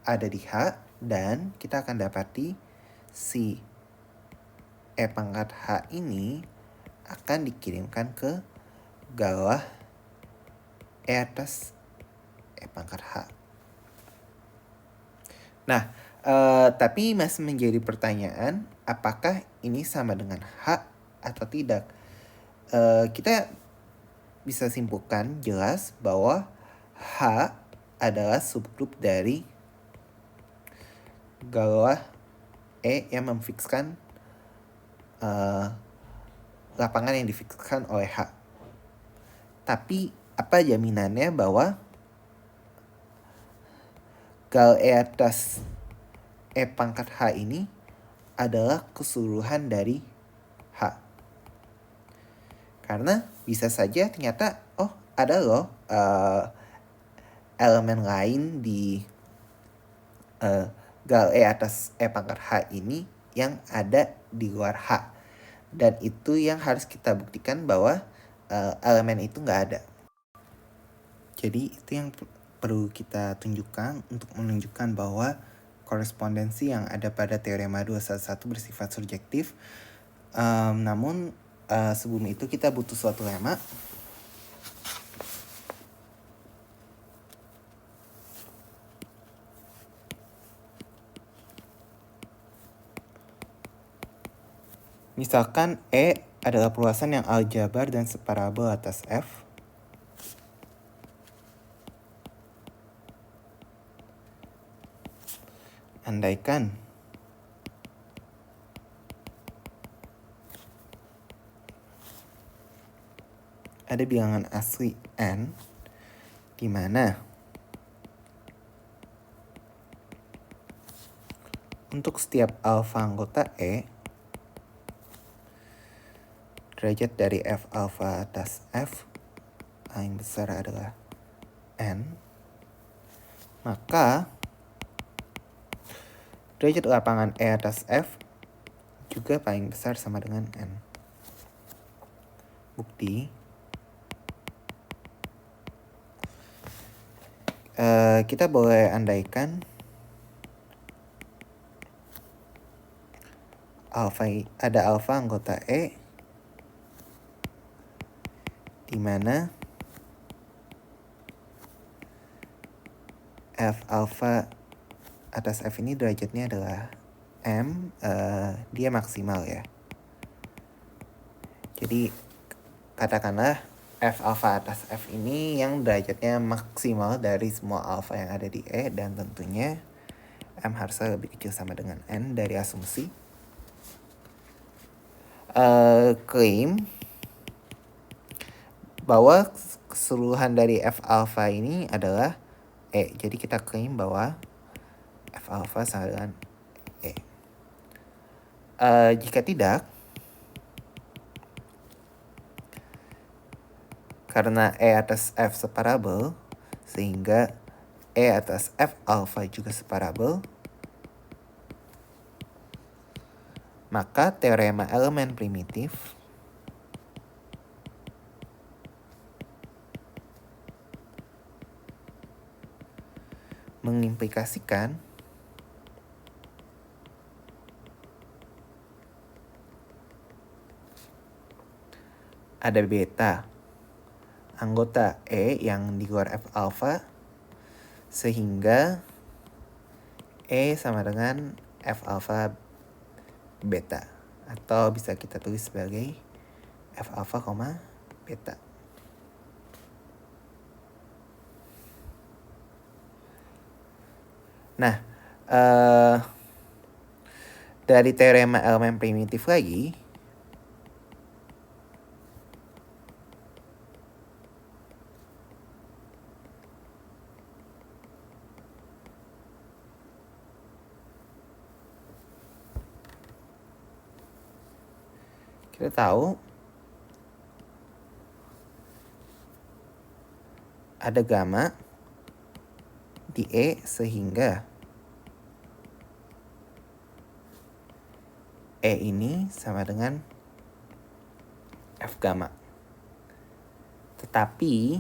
ada di H, dan kita akan dapati si E pangkat H ini akan dikirimkan ke galah E atas E pangkat H. Nah, tapi masih menjadi pertanyaan, apakah ini sama dengan H atau tidak? Kita bisa simpulkan jelas bahwa H adalah subgrup dari galah E yang memfikskan lapangan yang difikskan oleh H. Tapi apa jaminannya bahwa gal E atas E pangkat H ini adalah keseluruhan dari H? Karena bisa saja ternyata ada loh elemen lain di gal E atas E pangkat H ini yang ada di luar H. Dan itu yang harus kita buktikan bahwa elemen itu nggak ada. Jadi itu yang perlu kita tunjukkan untuk menunjukkan bahwa korespondensi yang ada pada teorema 211 bersifat surjektif. Namun sebelum itu kita butuh suatu lemma. Misalkan E adalah perluasan yang aljabar dan separabel atas F. Andaikan ada bilangan asli N di mana untuk setiap alfa anggota E, derajat dari F alfa atas F paling besar adalah N, maka derajat lapangan E atas F juga paling besar sama dengan N. Bukti, kita boleh andaikan ada alfa anggota E di mana F alfa atas F ini derajatnya adalah M, dia maksimal ya. Jadi katakanlah F alfa atas F ini yang derajatnya maksimal dari semua alfa yang ada di E, dan tentunya M harusnya lebih kecil sama dengan N dari asumsi. Klaim bahwa keseluruhan dari F alfa ini adalah E. Jadi kita klaim bahwa F alfa sama dengan E. Jika tidak, karena E atas F separabel, sehingga E atas F alfa juga separabel, maka teorema elemen primitif mengimplikasikan ada beta anggota E yang di luar F alfa, sehingga E sama dengan F alfa beta, atau bisa kita tulis sebagai F alfa, beta. Nah, dari teorema elemen primitif lagi, kita tahu ada gamma di E, sehingga E ini sama dengan F gamma. Tetapi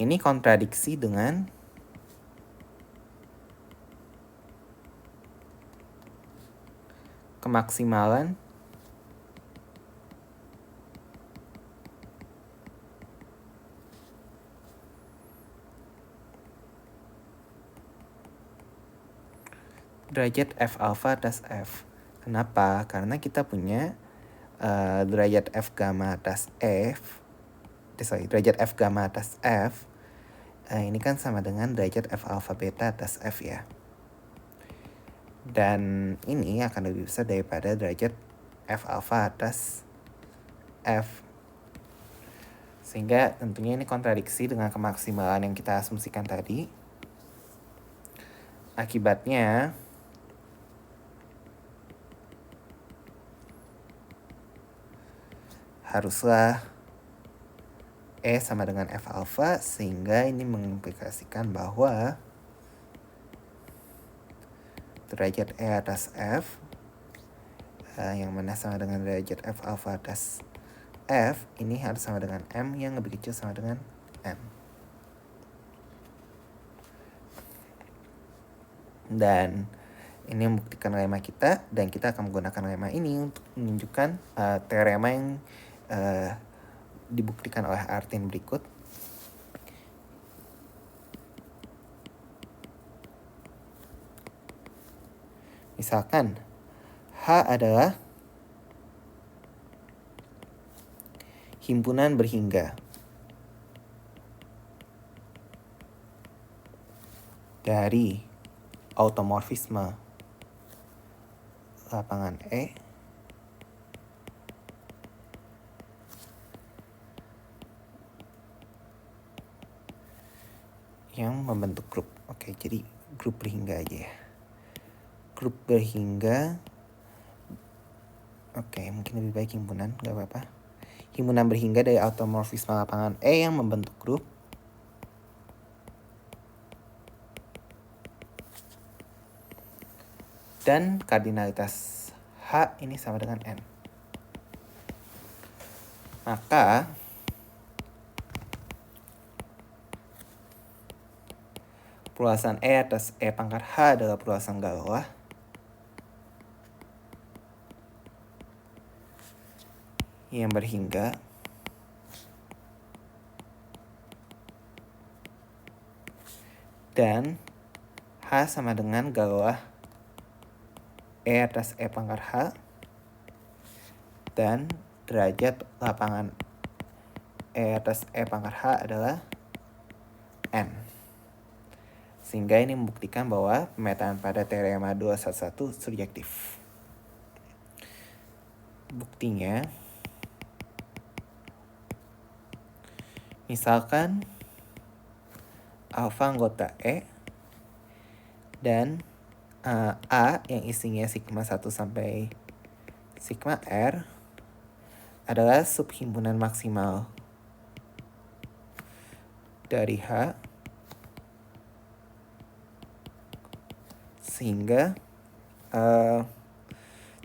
ini kontradiksi dengan kemaksimalan derajat F alpha atas F. Kenapa? Karena kita punya derajat F gamma atas F, derajat F gamma atas F, ini kan sama dengan derajat F alpha beta atas F ya. Dan ini akan lebih besar daripada derajat F alpha atas F. Sehingga tentunya ini kontradiksi dengan kemaksimalan yang kita asumsikan tadi. Akibatnya, haruslah E sama dengan F alpha, sehingga ini mengimplikasikan bahwa derajat E atas F, yang mana sama dengan derajat F alpha atas F, ini harus sama dengan M yang lebih kecil sama dengan M. Dan ini membuktikan lemma kita, dan kita akan menggunakan lemma ini untuk menunjukkan teorema yang dibuktikan oleh Artin berikut. Misalkan H adalah himpunan berhingga dari automorfisme lapangan E yang membentuk grup. Oke, jadi grup berhingga aja ya. Grup berhingga, oke, mungkin lebih baik himpunan, gak apa-apa. Himpunan berhingga dari automorfisme lapangan E yang membentuk grup. Dan kardinalitas H ini sama dengan N. Maka perluasan E atas E pangkat H adalah perluasan Galois yang berhingga dan H sama dengan Galois E atas E pangkat H, dan derajat lapangan E atas E pangkat H adalah N. Sehingga ini membuktikan bahwa pemetaan pada teorema 211 surjektif. Buktinya, misalkan alfa anggota E dan A yang isinya sigma 1 sampai sigma R adalah subhimpunan maksimal dari H, sehingga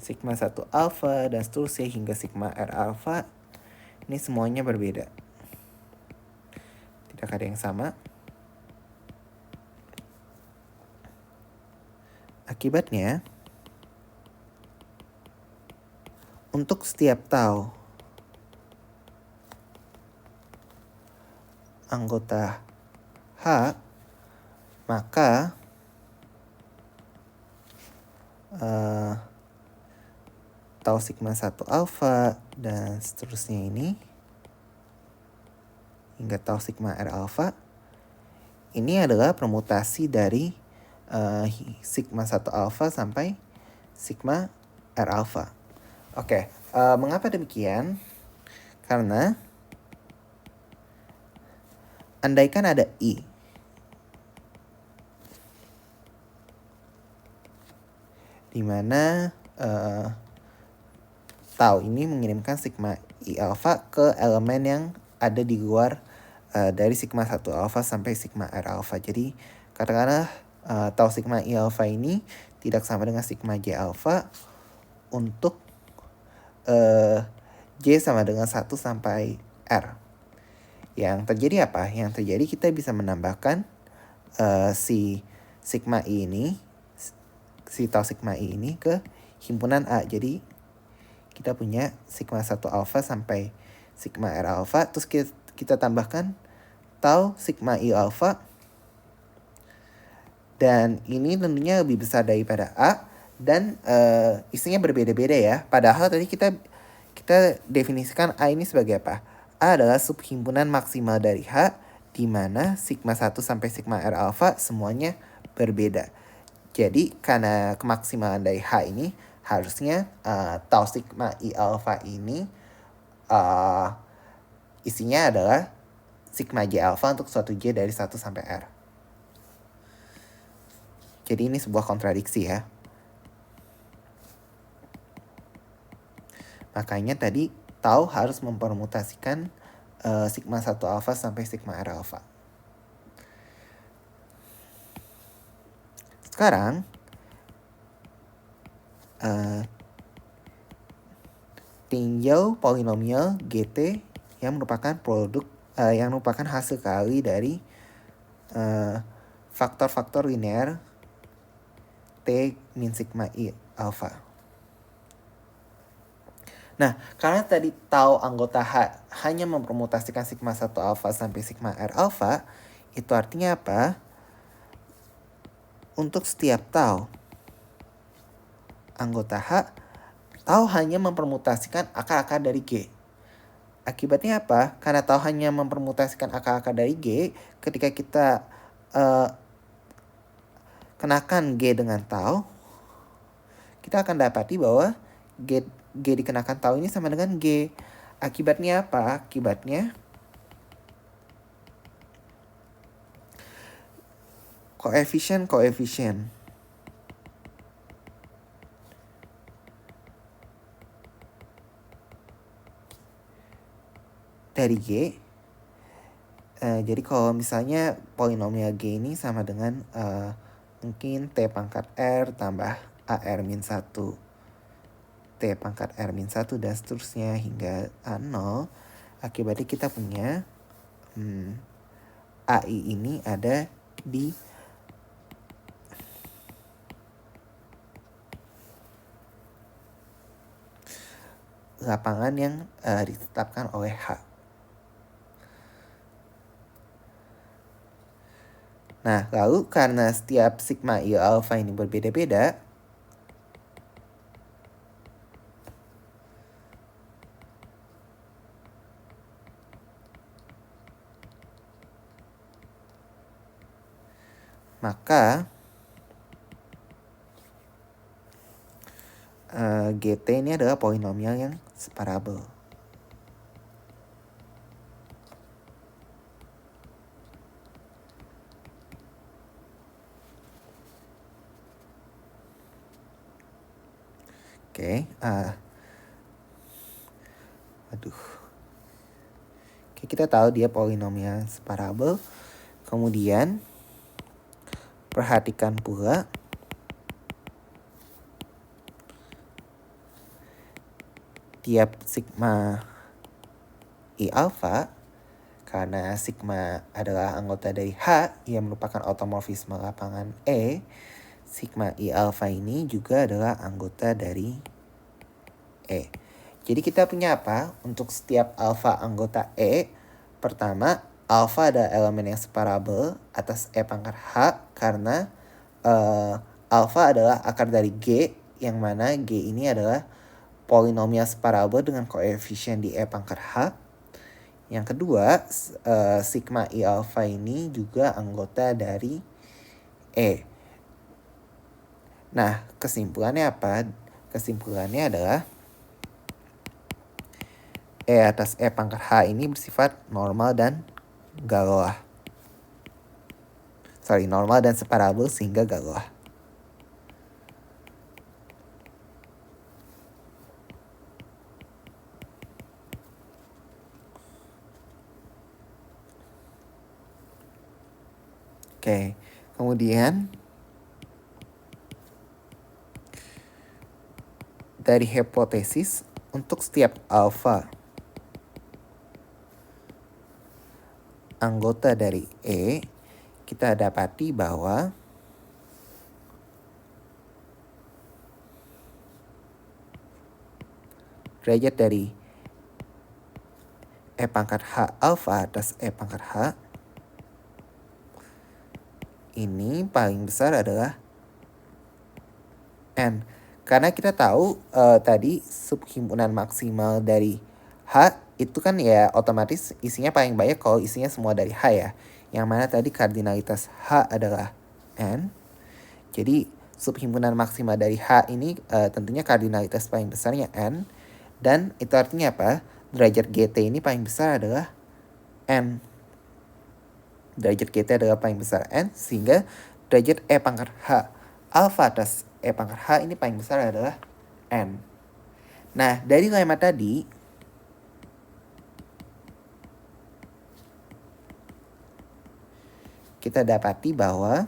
sigma 1 alpha dan seterusnya hingga sigma R alpha ini semuanya berbeda. Tidak ada yang sama. Akibatnya, untuk setiap tau anggota H, maka tau sigma 1 alpha dan seterusnya ini hingga tau sigma R alpha ini adalah permutasi dari sigma 1 alpha sampai sigma R alpha. Oke, mengapa demikian? Karena andaikan ada I, di mana tau ini mengirimkan sigma I alpha ke elemen yang ada di luar dari sigma 1 alpha sampai sigma R alpha. Jadi katakanlah tau sigma I alpha ini tidak sama dengan sigma J alpha untuk J sama dengan 1 sampai R. Yang terjadi apa? Yang terjadi kita bisa menambahkan si sigma I ini, si tau sigma I ini ke himpunan A. Jadi kita punya sigma 1 alpha sampai sigma R alpha, terus kita tambahkan tau sigma I alpha, dan ini tentunya lebih besar daripada A, dan isinya berbeda-beda ya. Padahal tadi kita definisikan A ini sebagai apa? A adalah subhimpunan maksimal dari H, di mana sigma 1 sampai sigma R alpha semuanya berbeda. Jadi karena kemaksimalan dari H ini, harusnya tau sigma I alpha ini isinya adalah sigma J alpha untuk suatu J dari 1 sampai R. Jadi ini sebuah kontradiksi ya. Makanya tadi tau harus mempermutasikan sigma 1 alpha sampai sigma R alpha. Sekarang tinjau polinomial GT yang merupakan yang merupakan hasil kali dari faktor-faktor linear T min sigma I alpha. Nah, karena tadi tau anggota H hanya mempermutasikan sigma 1 alpha sampai sigma R alpha, itu artinya apa? Untuk setiap tau anggota H, tau hanya mempermutasikan akar-akar dari G. Akibatnya apa? Karena tau hanya mempermutasikan akar-akar dari G, ketika kita kenakan G dengan tau, kita akan dapati bahwa G dikenakan tau ini sama dengan G. Akibatnya apa? Akibatnya koefisien dari G. Jadi kalau misalnya polinomial G ini sama dengan mungkin T pangkat R tambah AR min 1, T pangkat R min 1, dan seterusnya hingga A0. Akibatnya kita punya AI ini ada di lapangan yang ditetapkan oleh H. Nah, lalu karena setiap sigma I alpha ini berbeda-beda, maka GT ini adalah polinomial yang separabel. Oke, Oke, kita tahu dia polinomial separabel. Kemudian perhatikan pula tiap sigma I alpha, karena sigma adalah anggota dari H yang merupakan automorfisme lapangan E, sigma I alpha ini juga adalah anggota dari E. Jadi kita punya apa? Untuk setiap alpha anggota E, pertama, alpha ada elemen yang separabel atas E pangkat H, karena alpha adalah akar dari G, yang mana G ini adalah polinomial separabel dengan koefisien di E pangkat H. Yang kedua, sigma I alpha ini juga anggota dari E. Nah, kesimpulannya apa? Kesimpulannya adalah E atas E pangkat H ini bersifat normal dan galoah. Normal dan separabel sehingga galoah. Oke, kemudian dari hipotesis untuk setiap alpha anggota dari E, kita dapati bahwa derajat dari E pangkat H alfa atas E pangkat H ini paling besar adalah N. Karena kita tahu tadi subhimpunan maksimal dari H itu kan ya otomatis isinya paling banyak kalau isinya semua dari H ya. Yang mana tadi kardinalitas H adalah N. Jadi subhimpunan maksimal dari H ini tentunya kardinalitas paling besarnya N. Dan itu artinya apa? Derajat GT ini paling besar adalah N. Derajat GT adalah paling besar N. Sehingga derajat E pangkat H alfa atas E pangkat H ini paling besar adalah N. Nah, dari lemma tadi, kita dapati bahwa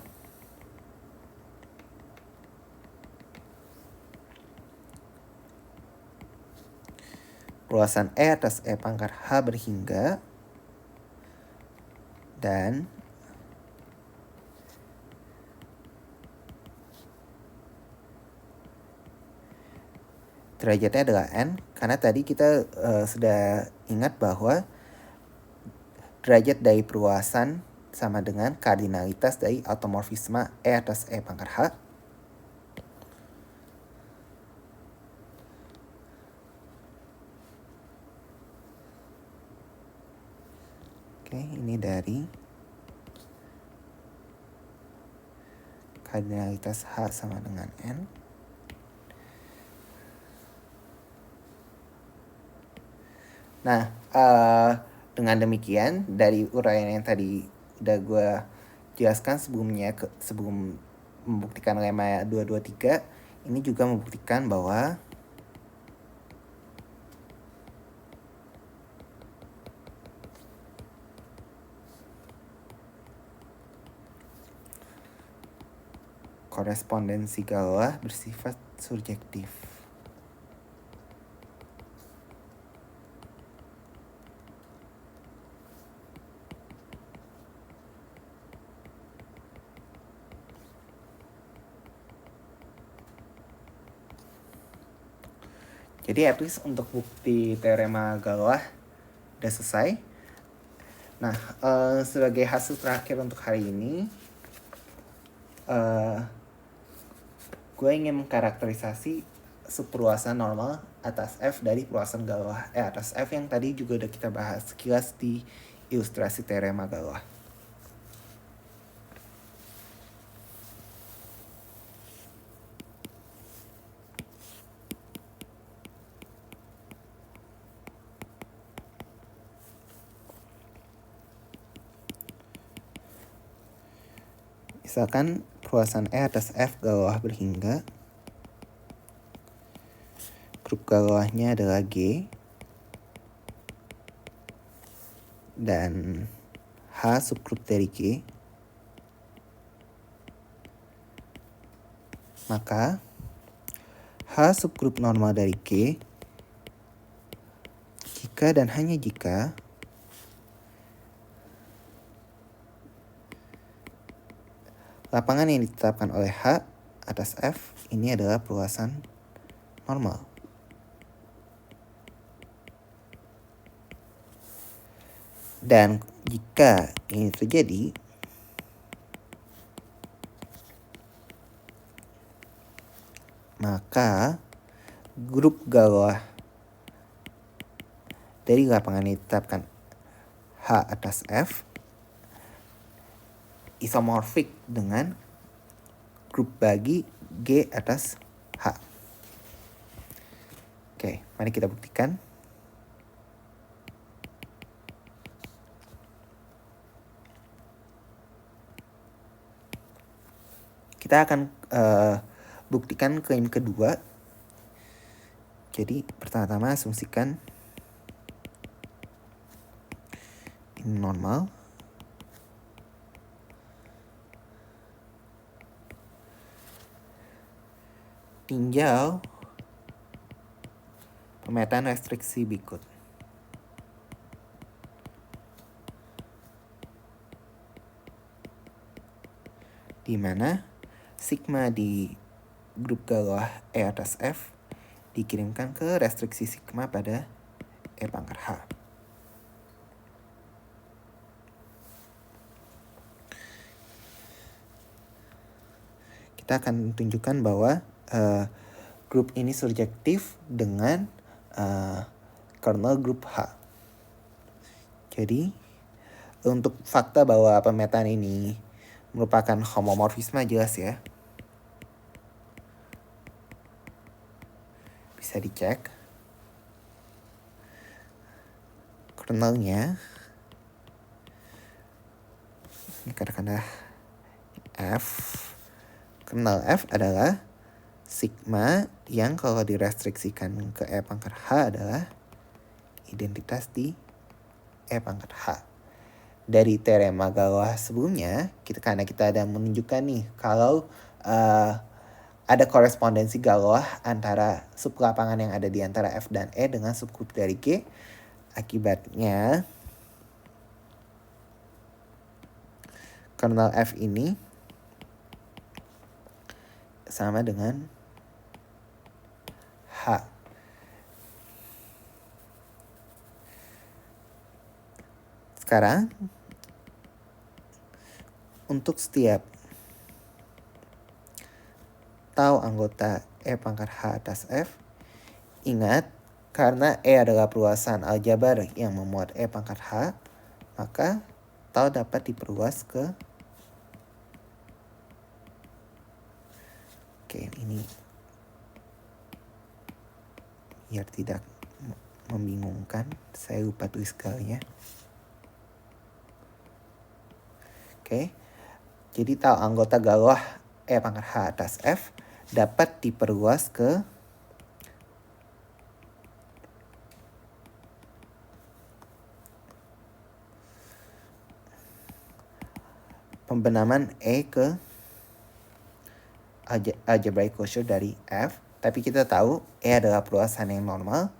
perluasan E atas E pangkat H berhingga dan derajatnya adalah N, karena tadi kita sudah ingat bahwa derajat dari perluasan sama dengan kardinalitas dari automorfisme E atas E pangkat H. Oke, ini dari kardinalitas H sama dengan N. Nah, dengan demikian dari uraian yang tadi udah gue jelaskan sebelumnya sebelum membuktikan lemma 223, ini juga membuktikan bahwa korespondensi Galois bersifat surjektif. Jadi at least untuk bukti teorema Galois udah selesai. Nah, sebagai hasil terakhir untuk hari ini, gue ingin mengkarakterisasi subperluasan normal atas F dari perluasan Galois atas F yang tadi juga udah kita bahas sekilas di ilustrasi teorema Galois. Misalkan perluasan E atas F Galois berhingga, grup Galoisnya adalah G, dan H subgrup dari G, maka H subgrup normal dari G jika dan hanya jika lapangan yang ditetapkan oleh H atas F ini adalah perluasan normal. Dan jika ini terjadi, maka grup Galois dari lapangan yang ditetapkan H atas F isomorfik dengan grup bagi G atas H. Oke, mari kita buktikan. Kita akan buktikan klaim kedua. Jadi pertama-tama asumsikan ini normal. Tinjau pemetaan restriksi berikut. di mana sigma di grup galah E atas F dikirimkan ke restriksi sigma pada E pangkat H. Kita akan tunjukkan bahwa grup ini surjektif dengan kernel grup H. Jadi, untuk fakta bahwa pemetaan ini merupakan homomorfisme jelas ya. Bisa dicek. Kernelnya, ini katakanlah F. Kernel F adalah sigma yang kalau direstriksikan ke E pangkat H adalah identitas di E pangkat H. Dari teorema Galois sebelumnya, karena kita ada menunjukkan nih kalau ada korespondensi Galois antara sublapangan yang ada di antara F dan E dengan subgrup dari G. Akibatnya kernel F ini sama dengan H. Sekarang, untuk setiap tau anggota E pangkat H atas F, ingat, karena E adalah perluasan aljabar yang memuat E pangkat H, maka tau dapat diperluas ke ini biar tidak membingungkan, saya lupa tulis skalanya. Jadi tau anggota Galois E pangkat H atas F dapat diperluas ke pembenaman E ke algebraic closure dari F. Tapi kita tahu E adalah perluasan yang normal,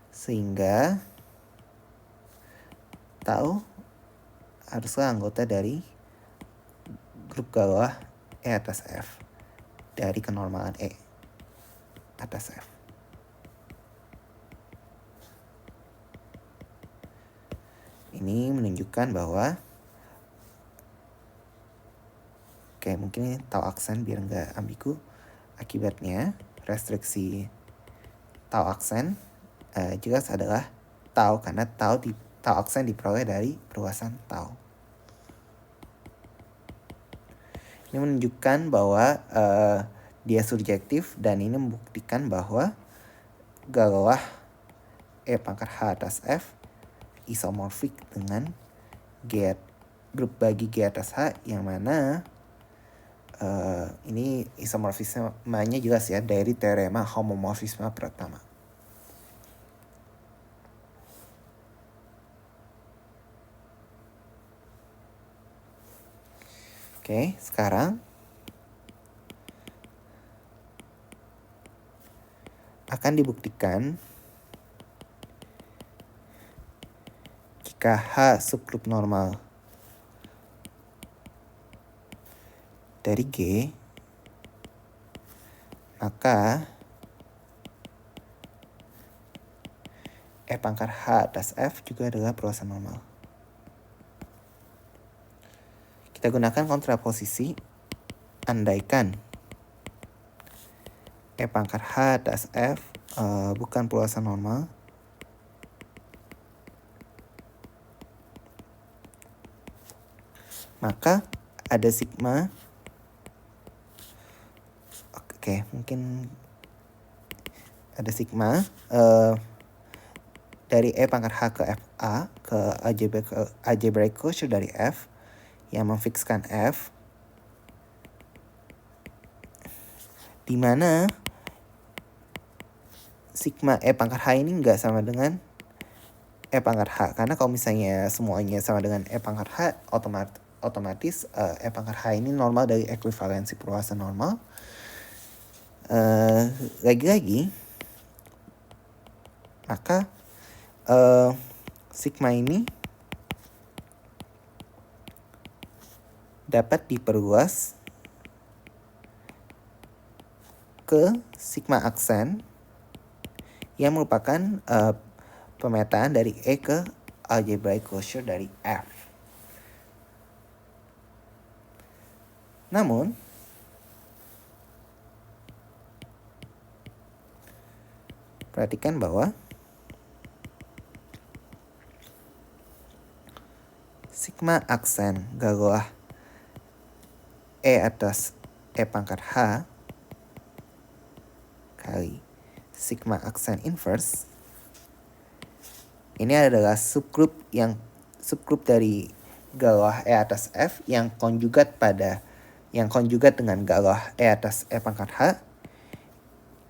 sehingga tahu haruslah anggota dari grup Galois E atas F dari kenormalan E atas F. Ini menunjukkan bahwa mungkin ini tau aksen biar nggak ambigu. Akibatnya restriksi tau aksen jelas adalah tau, karena tau aksen diperoleh dari perluasan tau. Ini menunjukkan bahwa dia surjektif, dan ini membuktikan bahwa Galois E pangkat H atas F isomorfik dengan grup bagi G atas H, yang mana ini isomorfismenya jelas ya dari teorema homomorfisme pertama. Sekarang akan dibuktikan jika H subgrup normal dari G, maka E pangkat H atas F juga adalah perluasan normal. Kita gunakan kontraposisi, andaikan E pangkat H atas F bukan perluasan normal, maka ada sigma. Mungkin ada sigma dari E pangkat H ke FA ke algebraic closure dari F yang memfikskan F, di mana sigma E pangkat H ini nggak sama dengan E pangkat H. Karena kalau misalnya semuanya sama dengan E pangkat H, otomatis E pangkat H ini normal dari ekuivalensi perluasan normal. Lagi-lagi, maka sigma ini dapat diperluas ke sigma aksen yang merupakan pemetaan dari E ke algebraic closure dari F. Namun, perhatikan bahwa sigma aksen galoah E atas E pangkat H kali sigma aksen inverse ini adalah subgrup dari galoah E atas F yang konjugat dengan galoah E atas E pangkat H.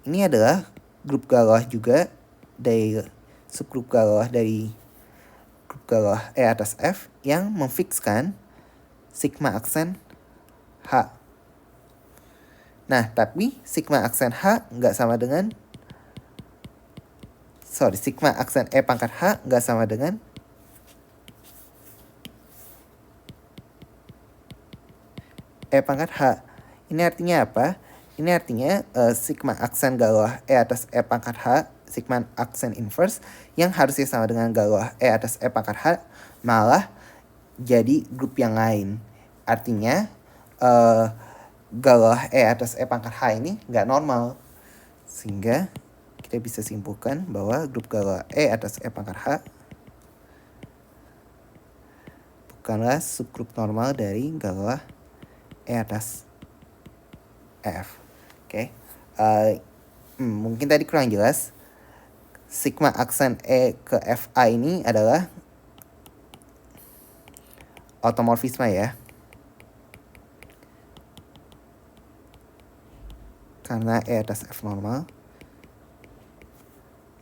Ini adalah grup galoah juga dari subgrup galoah dari grup galoah E atas F yang memfikskan sigma aksen H. Nah, tapi sigma aksen H nggak sama dengan sigma aksen E pangkat H nggak sama dengan E pangkat H. Ini artinya apa? Ini artinya sigma aksen galoah E atas E pangkat H, sigma aksen inverse yang harusnya sama dengan galoah E atas E pangkat H malah jadi grup yang lain. Artinya galoah E atas E pangkat H ini nggak normal. Sehingga kita bisa simpulkan bahwa grup galoah E atas E pangkat H bukanlah subgrup normal dari galoah E atas F. Oke. Mungkin tadi kurang jelas. Sigma aksen E ke FA ini adalah automorfisme ya. Karena E atas F normal.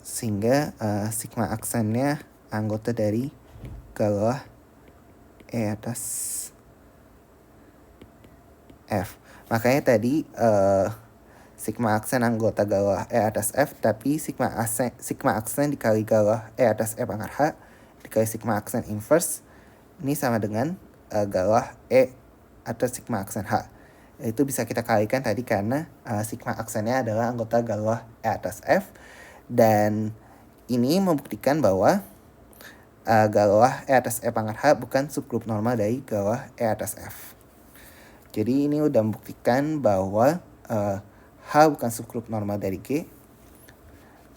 Sehingga sigma aksennya anggota dari galoah E atas F. Makanya tadi sigma aksen anggota galoah E atas F, tapi sigma aksen dikali galoah E atas E pangkat H dikali sigma aksen inverse ini sama dengan galoah E atas sigma aksen H. Itu bisa kita kalikan tadi karena sigma aksennya adalah anggota galoah E atas F, dan ini membuktikan bahwa galoah E atas E pangkat H bukan subgrup normal dari galoah E atas F. Jadi ini udah membuktikan bahwa H bukan subgrup normal dari G.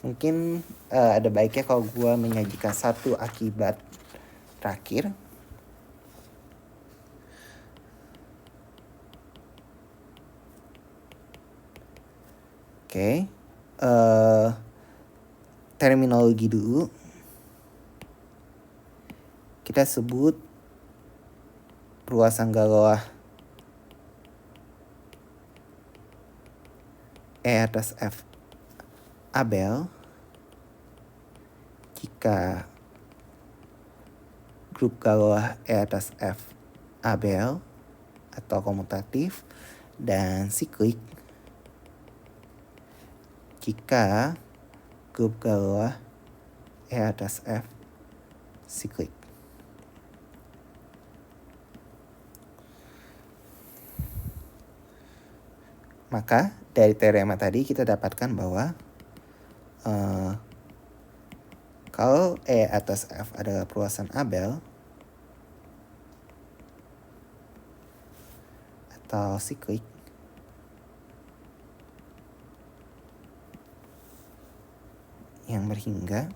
Mungkin ada baiknya kalau gue menyajikan satu akibat terakhir. Oke. Terminologi dulu. Kita sebut perluasan galoah E atas F Abel jika grup galoah E atas F Abel atau komutatif dan siklik jika grup galoah E atas F siklik. Maka dari teorema tadi kita dapatkan bahwa kalau E atas F adalah perluasan Abel atau siklik, yang berhingga,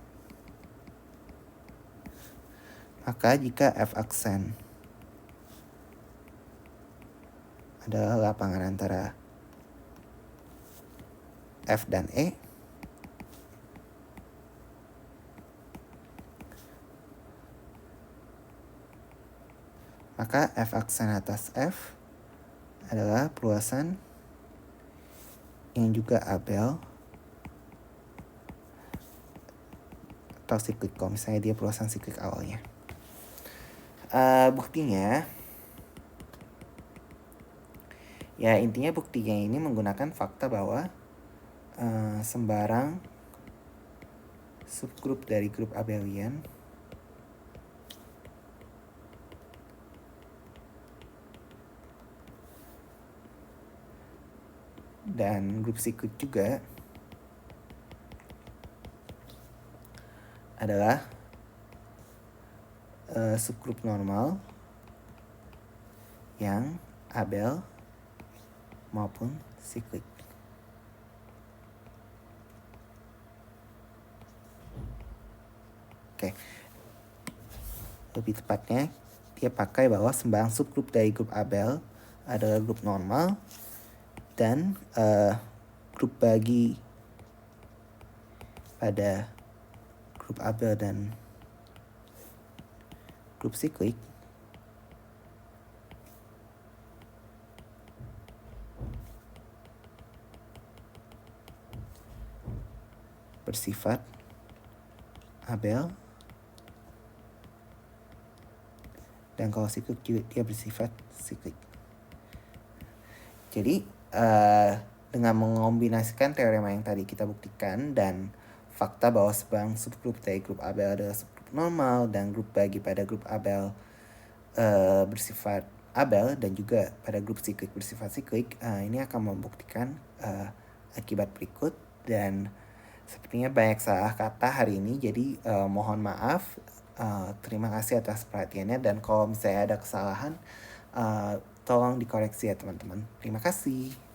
maka jika F aksen adalah lapangan antara F dan E, maka F aksen atas F adalah perluasan yang juga Abel atau siklik kalau misalnya dia perluasan siklik awalnya. Buktinya, ya intinya buktinya ini menggunakan fakta bahwa sembarang subgrup dari grup abelian dan grup siklik juga adalah subgrup normal yang Abel maupun siklik. Oke. Lebih tepatnya dia pakai bahwa sembarang subgrup dari grup Abel adalah grup normal dan grup bagi pada grup Abel dan grup siklik bersifat Abel, dan kalau siklik dia bersifat siklik. Jadi dengan mengombinasikan teorema yang tadi kita buktikan dan fakta bahwa sebarang subgrup dari grup Abel adalah subgrup normal dan grup bagi pada grup Abel bersifat Abel dan juga pada grup siklik bersifat siklik, ini akan membuktikan akibat berikut. Dan sepertinya banyak salah kata hari ini, jadi mohon maaf. Terima kasih atas perhatiannya, dan kalau misalnya ada kesalahan tolong dikoreksi ya teman-teman. Terima kasih.